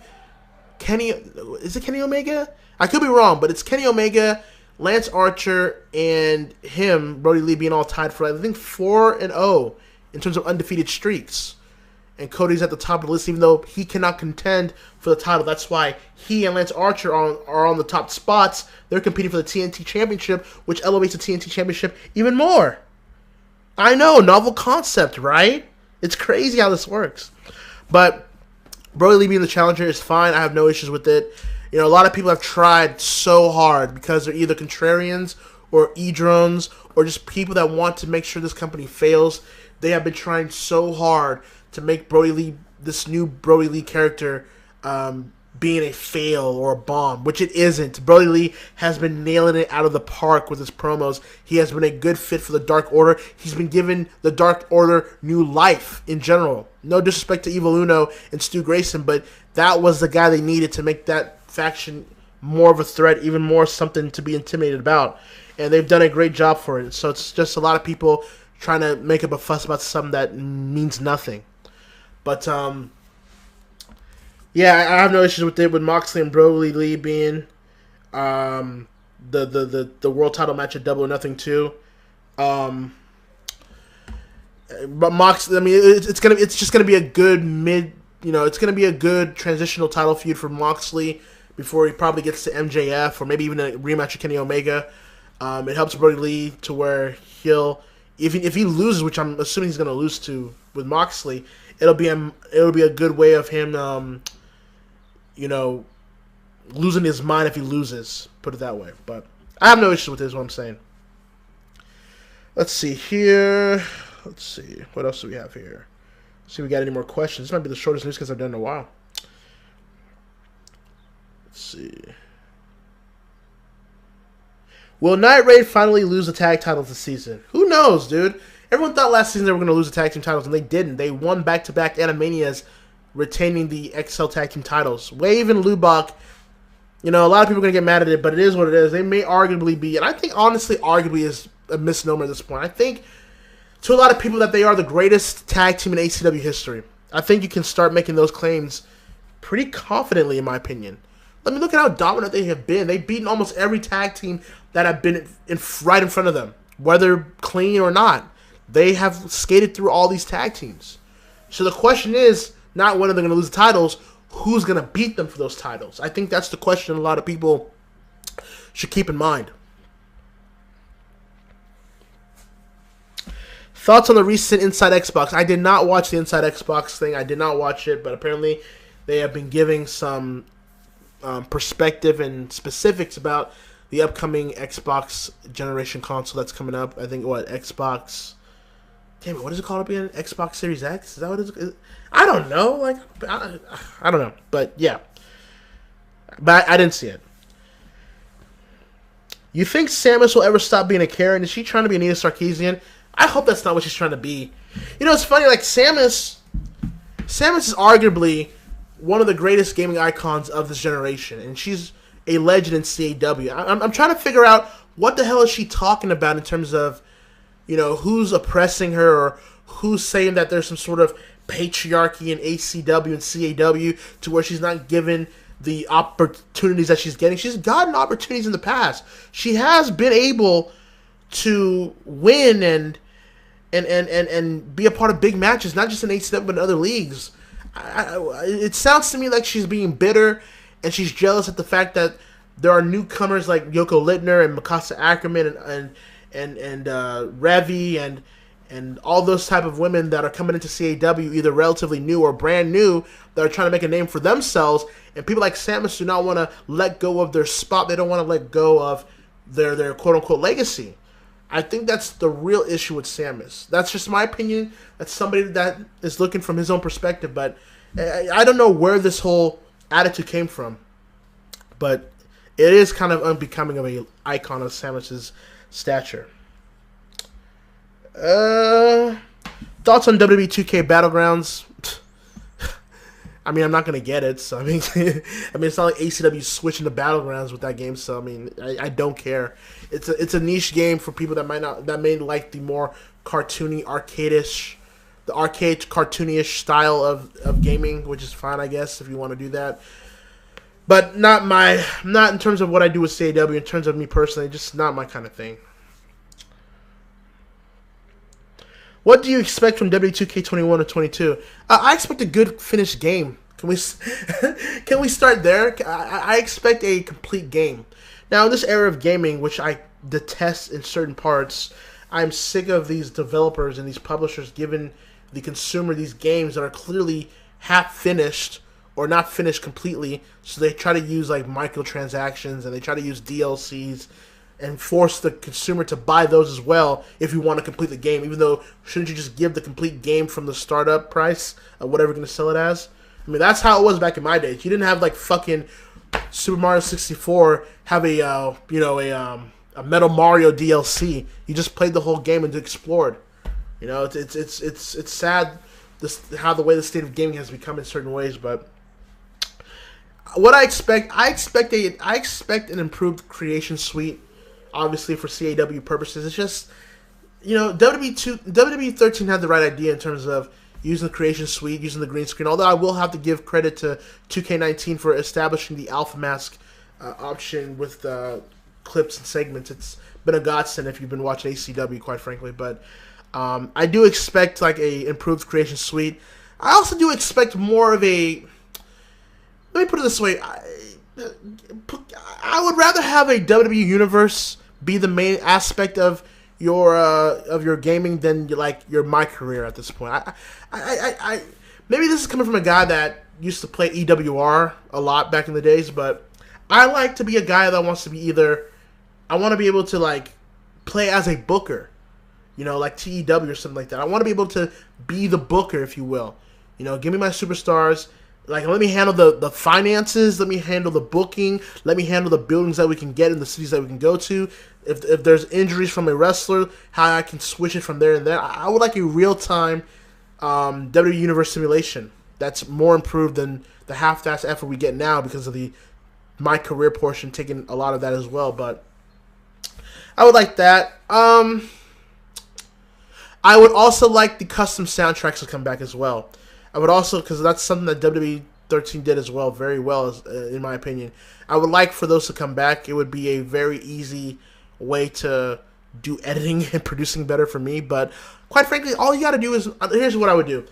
is it Kenny Omega? I could be wrong, but it's Kenny Omega, Lance Archer, and him, Brody Lee, being all tied for, I think, 4-0 in terms of undefeated streaks. And Cody's at the top of the list, even though he cannot contend for the title. That's why he and Lance Archer are on the top spots. They're competing for the TNT Championship, which elevates the TNT Championship even more. I know, novel concept, right? It's crazy how this works. But Brody Lee being the challenger is fine. I have no issues with it. You know, a lot of people have tried so hard because they're either contrarians or e-drones or just people that want to make sure this company fails. They have been trying so hard to make Brody Lee, this new Brody Lee character, being a fail or a bomb, which it isn't. Brody Lee has been nailing it out of the park with his promos. He has been a good fit for the Dark Order. He's been giving the Dark Order new life in general. No disrespect to Evil Uno and Stu Grayson, but that was the guy they needed to make that faction more of a threat, even more something to be intimidated about. And they've done a great job for it. So it's just a lot of people trying to make up a fuss about something that means nothing. But, yeah, I have no issues with it, with Moxley and Brody Lee being the world title match at Double or Nothing 2. But Moxley, I mean, it's just gonna be a good it's gonna be a good transitional title feud for Moxley before he probably gets to MJF or maybe even a rematch with Kenny Omega. It helps Brody Lee to where he'll, if he loses, which I'm assuming he's gonna lose to with Moxley, it'll be a good way of him losing his mind if he loses, put it that way. But I have no issue with this, is what I'm saying. Let's see here. Let's see. What else do we have here? See if we got any more questions. This might be the shortest newscast I've done in a while. Let's see. Will Night Raid finally lose the tag titles this season? Who knows, dude? Everyone thought last season they were going to lose the tag team titles, and they didn't. They won back-to-back Animanias, retaining the XL tag team titles. Wave and Lubach, a lot of people are going to get mad at it, but it is what it is. They may arguably be, and I think honestly arguably is a misnomer at this point. I think to a lot of people that they are the greatest tag team in ACW history. I think you can start making those claims pretty confidently, in my opinion. Let me look at how dominant they have been. They've beaten almost every tag team that have been right in front of them, whether clean or not. They have skated through all these tag teams. So the question is not when are they going to lose the titles, who's going to beat them for those titles? I think that's the question a lot of people should keep in mind. Thoughts on the recent Inside Xbox? I did not watch the Inside Xbox thing. I did not watch it, but apparently they have been giving some perspective and specifics about the the upcoming Xbox generation console that's coming up. I think Xbox. Damn it, what is it called again? Xbox Series X? Is that what it is? I don't know. Like I don't know, but yeah. But I didn't see it. You think Samus will ever stop being a Karen? Is she trying to be Anita Sarkeesian? I hope that's not what she's trying to be. You know, it's funny. Like Samus is arguably one of the greatest gaming icons of this generation, and she's a legend in CAW. I'm trying to figure out what the hell is she talking about in terms of, you know, who's oppressing her or who's saying that there's some sort of patriarchy in ACW and CAW to where she's not given the opportunities that she's getting. She's gotten opportunities in the past. She has been able to win and be a part of big matches, not just in ACW but in other leagues. It sounds to me like she's being bitter and she's jealous at the fact that there are newcomers like Yoko Littner and Mikasa Ackerman and Revi and all those type of women that are coming into CAW either relatively new or brand new that are trying to make a name for themselves. And people like Samus do not want to let go of their spot. They don't want to let go of their quote-unquote legacy. I think that's the real issue with Samus. That's just my opinion. That's somebody that is looking from his own perspective. But I don't know where this whole attitude came from. But it is kind of unbecoming of an icon of Samus's stature. Thoughts on WWE 2K Battlegrounds? I mean, I'm not gonna get it. So I mean, it's not like ACW switching to Battlegrounds with that game. So I mean, I don't care. It's a niche game for people that may like the more cartoony, the arcade cartoony-ish style of gaming, which is fine, I guess, if you want to do that. But not in terms of what I do with CAW. In terms of me personally, just not my kind of thing. What do you expect from W2K21 or 22? I expect a good finished game. Can we start there? I expect a complete game. Now, in this era of gaming, which I detest in certain parts, I'm sick of these developers and these publishers giving the consumer these games that are clearly half finished or not finished completely. So they try to use like microtransactions and they try to use DLCs and force the consumer to buy those as well if you want to complete the game, even though shouldn't you just give the complete game from the startup price of whatever you're going to sell it as? I mean, that's how it was back in my days. You didn't have like fucking Super Mario 64 have a Metal Mario DLC. You just played the whole game and explored. You know, it's sad how the way the state of gaming has become in certain ways, but what I expect an improved creation suite. Obviously, for CAW purposes, it's just, you know, WWE 13 had the right idea in terms of using the creation suite, using the green screen. Although I will have to give credit to 2K19 for establishing the Alpha Mask option with clips and segments. It's been a godsend if you've been watching ACW, quite frankly. But I do expect like a improved creation suite. I also do expect more of a. Let me put it this way. I would rather have a WWE universe be the main aspect of your gaming than your my career at this point. I maybe this is coming from a guy that used to play EWR a lot back in the days, but I like to be a guy that wants to be I want to be able to like play as a booker, you know, like TEW or something like that. I want to be able to be the booker, if you will. You know, give me my superstars. Like, let me handle the finances. Let me handle the booking. Let me handle the buildings that we can get in the cities that we can go to. If there's injuries from a wrestler, how I can switch it from there and there. I would like a real-time WWE Universe simulation that's more improved than the half-assed effort we get now because of the my career portion taking a lot of that as well. But I would like that. I would also like the custom soundtracks to come back as well. I would also, because that's something that WWE 13 did as well, very well, in my opinion. I would like for those to come back. It would be a very easy way to do editing and producing better for me. But quite frankly, all you got to do is, here's what I would do.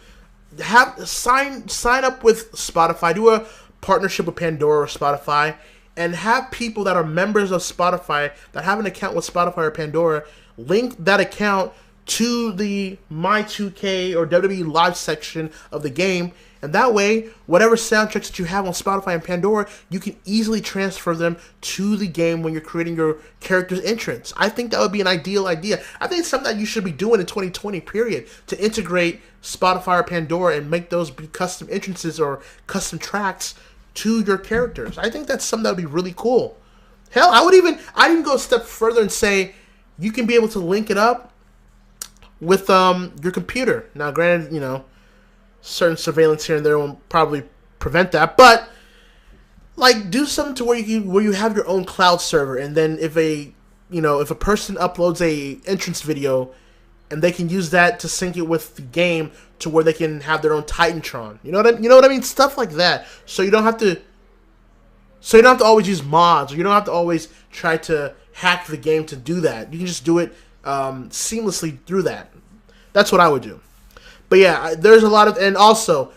Sign up with Spotify, do a partnership with Pandora or Spotify, and have people that are members of Spotify that have an account with Spotify or Pandora link that account to the My2K or WWE Live section of the game, and that way, whatever soundtracks that you have on Spotify and Pandora, you can easily transfer them to the game when you're creating your character's entrance. I think that would be an ideal idea. I think it's something that you should be doing in 2020, period, to integrate Spotify or Pandora and make those be custom entrances or custom tracks to your characters. I think that's something that would be really cool. Hell, I'd even go a step further and say you can be able to link it up with your computer. Now, granted, certain surveillance here and there will probably prevent that, but like do something to where you have your own cloud server, and then if a person uploads a entrance video, and they can use that to sync it with the game to where they can have their own Titantron. You know what I mean? Stuff like that. So you don't have to always use mods, or you don't have to always try to hack the game to do that. You can just do it seamlessly through that. That's what I would do. But yeah, there's a lot of, and also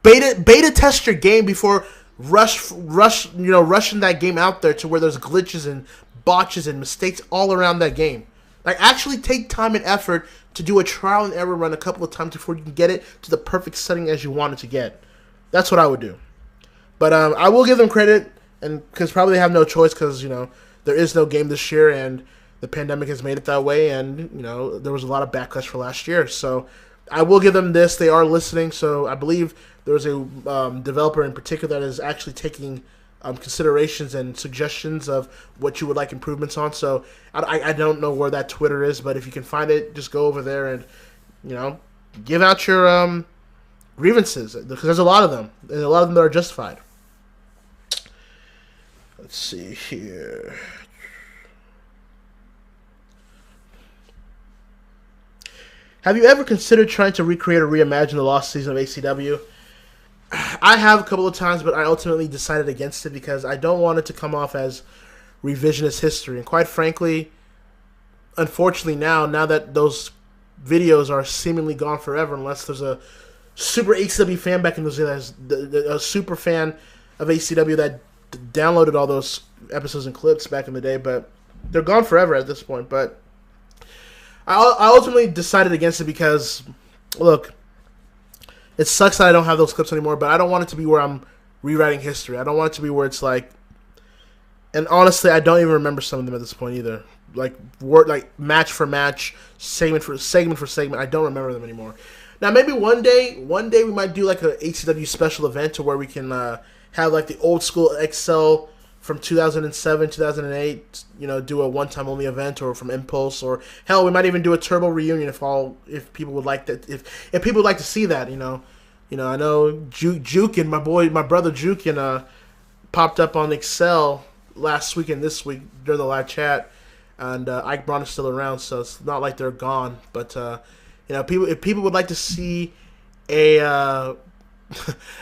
beta test your game before rushing that game out there to where there's glitches and botches and mistakes all around that game. Like, actually take time and effort to do a trial and error run a couple of times before you can get it to the perfect setting as you want it to get. That's what I would do. But I will give them credit, and because probably they have no choice, because there is no game this year, and the pandemic has made it that way, and there was a lot of backlash for last year. So I will give them this. They are listening, so I believe there was a developer in particular that is actually taking considerations and suggestions of what you would like improvements on. So I don't know where that Twitter is, but if you can find it, just go over there and give out your grievances, because there's a lot of them, and a lot of them that are justified. Let's see here. Have you ever considered trying to recreate or reimagine the lost season of ACW? I have a couple of times, but I ultimately decided against it because I don't want it to come off as revisionist history. And quite frankly, unfortunately now that those videos are seemingly gone forever, unless there's a super ACW fan back in those days, a super fan of ACW that downloaded all those episodes and clips back in the day, but they're gone forever at this point. But I ultimately decided against it because, look, it sucks that I don't have those clips anymore, but I don't want it to be where I'm rewriting history. I don't want it to be where it's like, and honestly, I don't even remember some of them at this point either. Like match for match, segment for segment, I don't remember them anymore. Now maybe one day we might do like a HCW special event to where we can have like the old school Excel from 2007, 2008, do a one-time only event, or from Impulse, or hell, we might even do a Turbo reunion if people would like that. If people would like to see that, I know Juke and my brother Juke popped up on Excel last week and this week during the live chat, and Ike Braun is still around, so it's not like they're gone. But if people would like to see a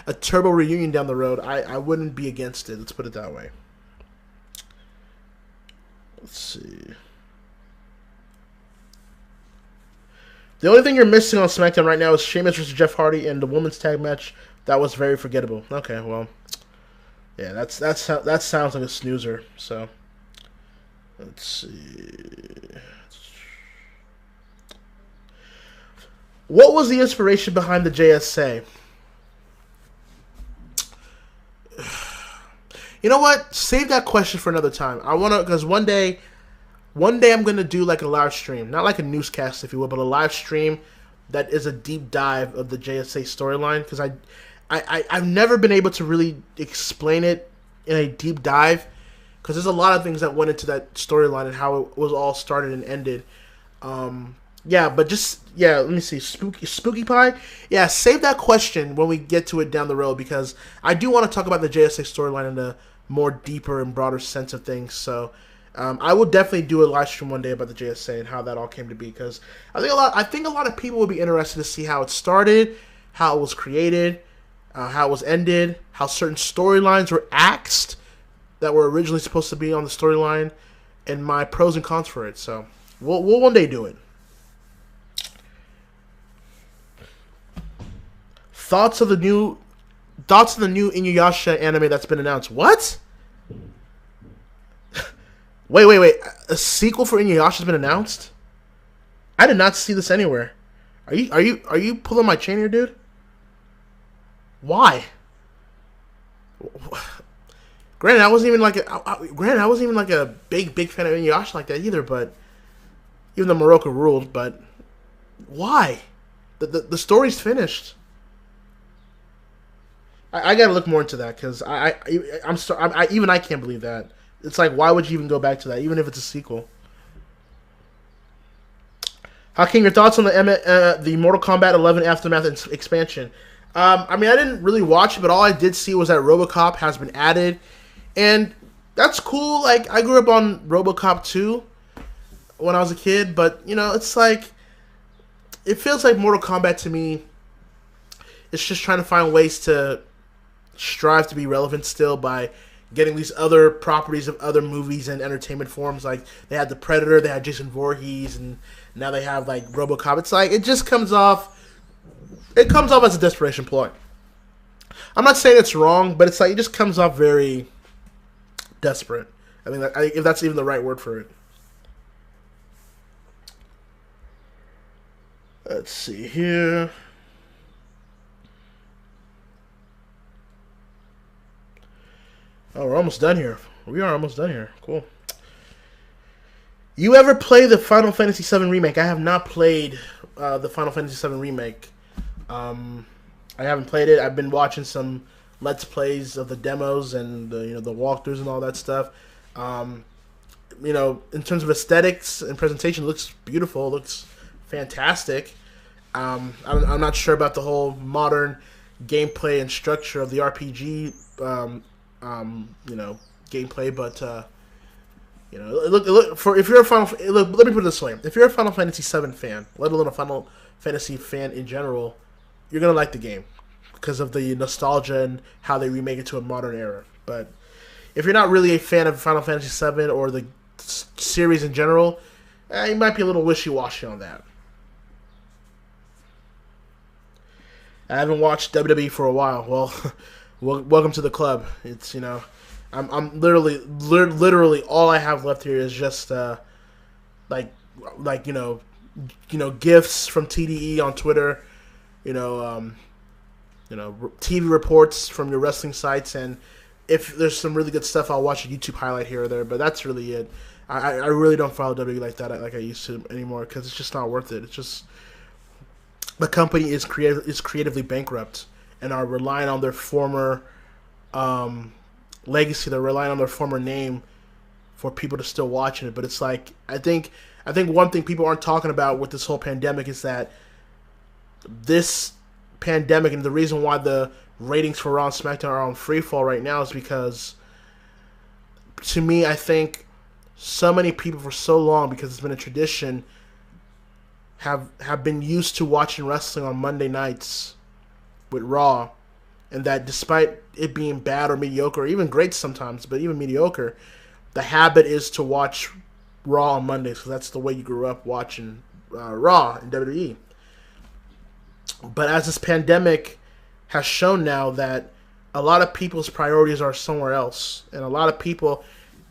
a Turbo reunion down the road, I wouldn't be against it. Let's put it that way. Let's see. The only thing you're missing on SmackDown right now is Sheamus versus Jeff Hardy and the women's tag match. That was very forgettable. Okay, well, yeah, that sounds like a snoozer. So, let's see. What was the inspiration behind the JSA? You know what? Save that question for another time. Because one day I'm gonna do like a live stream, not like a newscast, if you will, but a live stream that is a deep dive of the JSA storyline. Because I've never been able to really explain it in a deep dive, because there's a lot of things that went into that storyline and how it was all started and ended. Let me see. Spooky Pie? Yeah, save that question when we get to it down the road, because I do want to talk about the JSA storyline in a more deeper and broader sense of things. So I will definitely do a live stream one day about the JSA and how that all came to be, because I think a lot of people will be interested to see how it started, how it was created, how it was ended, how certain storylines were axed that were originally supposed to be on the storyline, and my pros and cons for it. So we'll one day do it. Thoughts of the new Inuyasha anime that's been announced. What? Wait. A sequel for Inuyasha's been announced? I did not see this anywhere. Are you pulling my chain here, dude? Why? Granted, I wasn't even like a big fan of Inuyasha like that either. But even though Morocco ruled, but why? The story's finished. I gotta look more into that because even I can't believe that. It's like, why would you even go back to that, even if it's a sequel? Hakeem, your thoughts on the Mortal Kombat 11 Aftermath expansion? I mean, I didn't really watch it, but all I did see was that RoboCop has been added, and that's cool. Like, I grew up on RoboCop 2 when I was a kid, but, you know, it's like, it feels like Mortal Kombat to me, it's just trying to find ways to strive to be relevant still by getting these other properties of other movies and entertainment forms. Like, they had The Predator, they had Jason Voorhees, and now they have, like, RoboCop. It's like, it just comes off as a desperation ploy. I'm not saying it's wrong, but it's like, it just comes off very desperate. I mean, if that's even the right word for it. Let's see here. Oh, we're almost done here. We are almost done here. Cool. You ever play the Final Fantasy VII Remake? I have not played the Final Fantasy VII Remake. I haven't played it. I've been watching some Let's Plays of the demos and the walkthroughs and all that stuff. In terms of aesthetics and presentation, it looks beautiful. It looks fantastic. I'm not sure about the whole modern gameplay and structure of the RPG. Gameplay, but if you're a let me put it this way: if you're a Final Fantasy VII fan, let alone a Final Fantasy fan in general, you're gonna like the game because of the nostalgia and how they remake it to a modern era. But if you're not really a fan of Final Fantasy VII or the series in general, you might be a little wishy-washy on that. I haven't watched WWE for a while. Well, welcome to the club. It's I'm literally all I have left here is just gifts from TDE on Twitter, TV reports from your wrestling sites, and if there's some really good stuff, I'll watch a YouTube highlight here or there. But that's really it. I really don't follow WWE like that like I used to anymore because it's just not worth it. It's just the company is creatively bankrupt and are relying on their former legacy. They're relying on their former name for people to still watching it. But it's like I think one thing people aren't talking about with this whole pandemic is that this pandemic and the reason why the ratings for Raw and SmackDown are on free fall right now is because, to me, I think so many people for so long, because it's been a tradition, have been used to watching wrestling on Monday nights with Raw, and that despite it being bad or mediocre, or even great sometimes, but even mediocre, the habit is to watch Raw on Mondays, because that's the way you grew up watching Raw in WWE. But as this pandemic has shown now that a lot of people's priorities are somewhere else, and a lot of people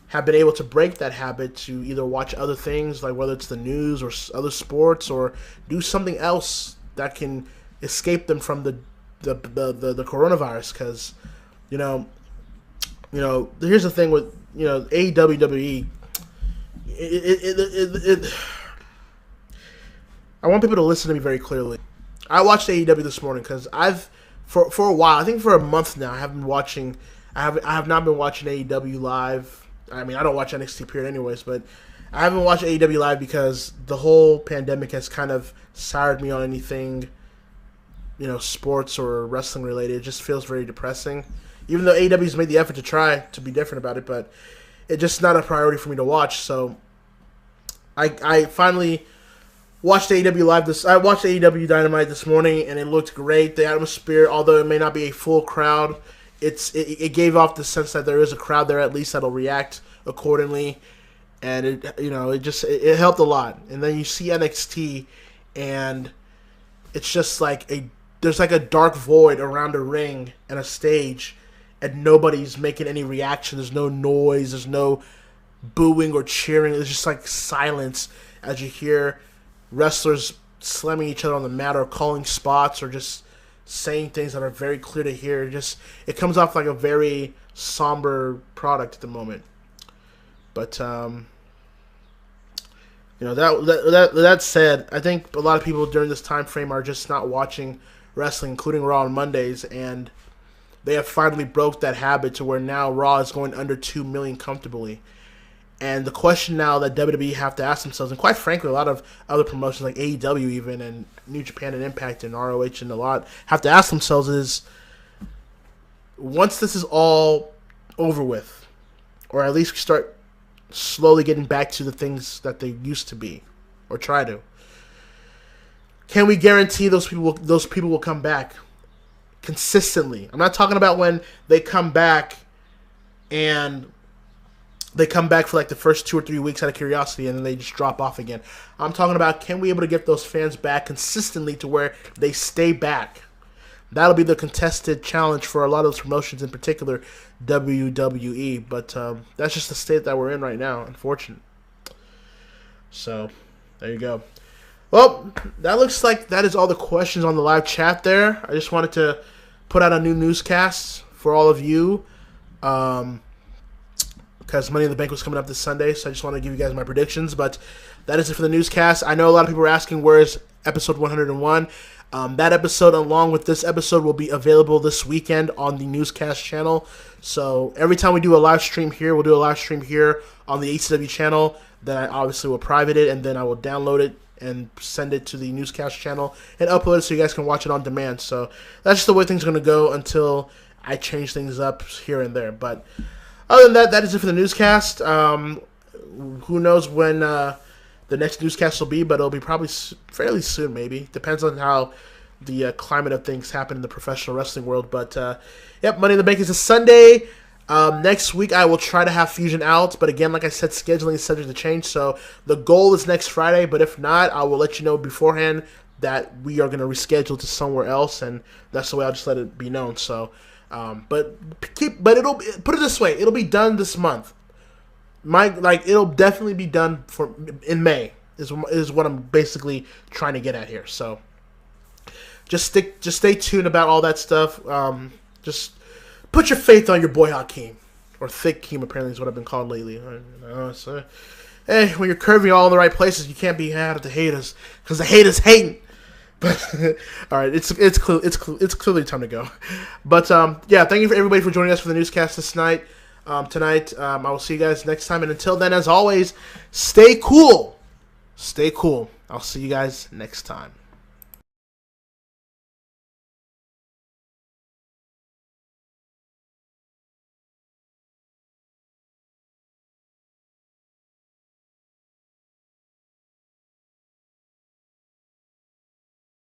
have been able to break that habit to either watch other things, like whether it's the news or other sports, or do something else that can escape them from the coronavirus. Because here's the thing with AEW, WWE. I want people to listen to me very clearly. I watched AEW this morning because for a while, I think for a month now, I have not been watching AEW live. I mean, I don't watch NXT period anyways, but I haven't watched AEW live because the whole pandemic has kind of soured me on anything, sports or wrestling related. It just feels very depressing. Even though AEW's made the effort to try to be different about it, but it's just not a priority for me to watch. So I finally watched AEW live. I watched AEW Dynamite this morning, and it looked great. The atmosphere, although it may not be a full crowd, it gave off the sense that there is a crowd there at least that'll react accordingly, and it helped a lot. And then you see NXT, and it's just like there's like a dark void around a ring and a stage, and nobody's making any reaction. There's no noise. There's no booing or cheering. It's just like silence as you hear wrestlers slamming each other on the mat or calling spots or just saying things that are very clear to hear. It comes off like a very somber product at the moment. But that said, I think a lot of people during this time frame are just not watching wrestling, including Raw on Mondays, and they have finally broke that habit to where now Raw is going under 2 million comfortably. And the question now that WWE have to ask themselves, and quite frankly, a lot of other promotions like AEW even, and New Japan and Impact and ROH and a lot, have to ask themselves is, once this is all over with, or at least start slowly getting back to the things that they used to be, or try to, can we guarantee those people will come back consistently? I'm not talking about when they come back and they come back for like the first 2 or 3 weeks out of curiosity and then they just drop off again. I'm talking about, can we able to get those fans back consistently to where they stay back? That'll be the contested challenge for a lot of those promotions, in particular WWE. But that's just the state that we're in right now, unfortunately. So, there you go. Well, that looks like that is all the questions on the live chat there. I just wanted to put out a new newscast for all of you. Because Money in the Bank was coming up this Sunday, so I just want to give you guys my predictions. But that is it for the newscast. I know a lot of people are asking, where is episode 101? That episode, along with this episode, will be available this weekend on the Newscast channel. So every time we do a live stream here, we'll do a live stream here on the HCW channel. Then I obviously will private it, and then I will download it and send it to the Newscast channel and upload it so you guys can watch it on demand. So that's just the way things are going to go until I change things up here and there. But other than that, that is it for the newscast. Who knows when the next newscast will be, but it'll be probably fairly soon, maybe. Depends on how the climate of things happen in the professional wrestling world. But, yep, Money in the Bank is a Sunday. Next week, I will try to have Fusion out. But again, like I said, scheduling is subject to change. So the goal is next Friday. But if not, I will let you know beforehand that we are going to reschedule to somewhere else. And that's the way I'll just let it be known. So... but it'll, put it this way, it'll be done this month. It'll definitely be done in May is what I'm basically trying to get at here. So just stay tuned about all that stuff. Just put your faith on your boy Hakeem, or Thick Keem apparently is what I've been called lately. So, hey, when you're curving all in the right places, you can't be mad at the haters because the haters hating. But all right, it's clearly time to go. But yeah, thank you for everybody for joining us for the newscast tonight. I will see you guys next time, and until then, as always, stay cool. Stay cool. I'll see you guys next time.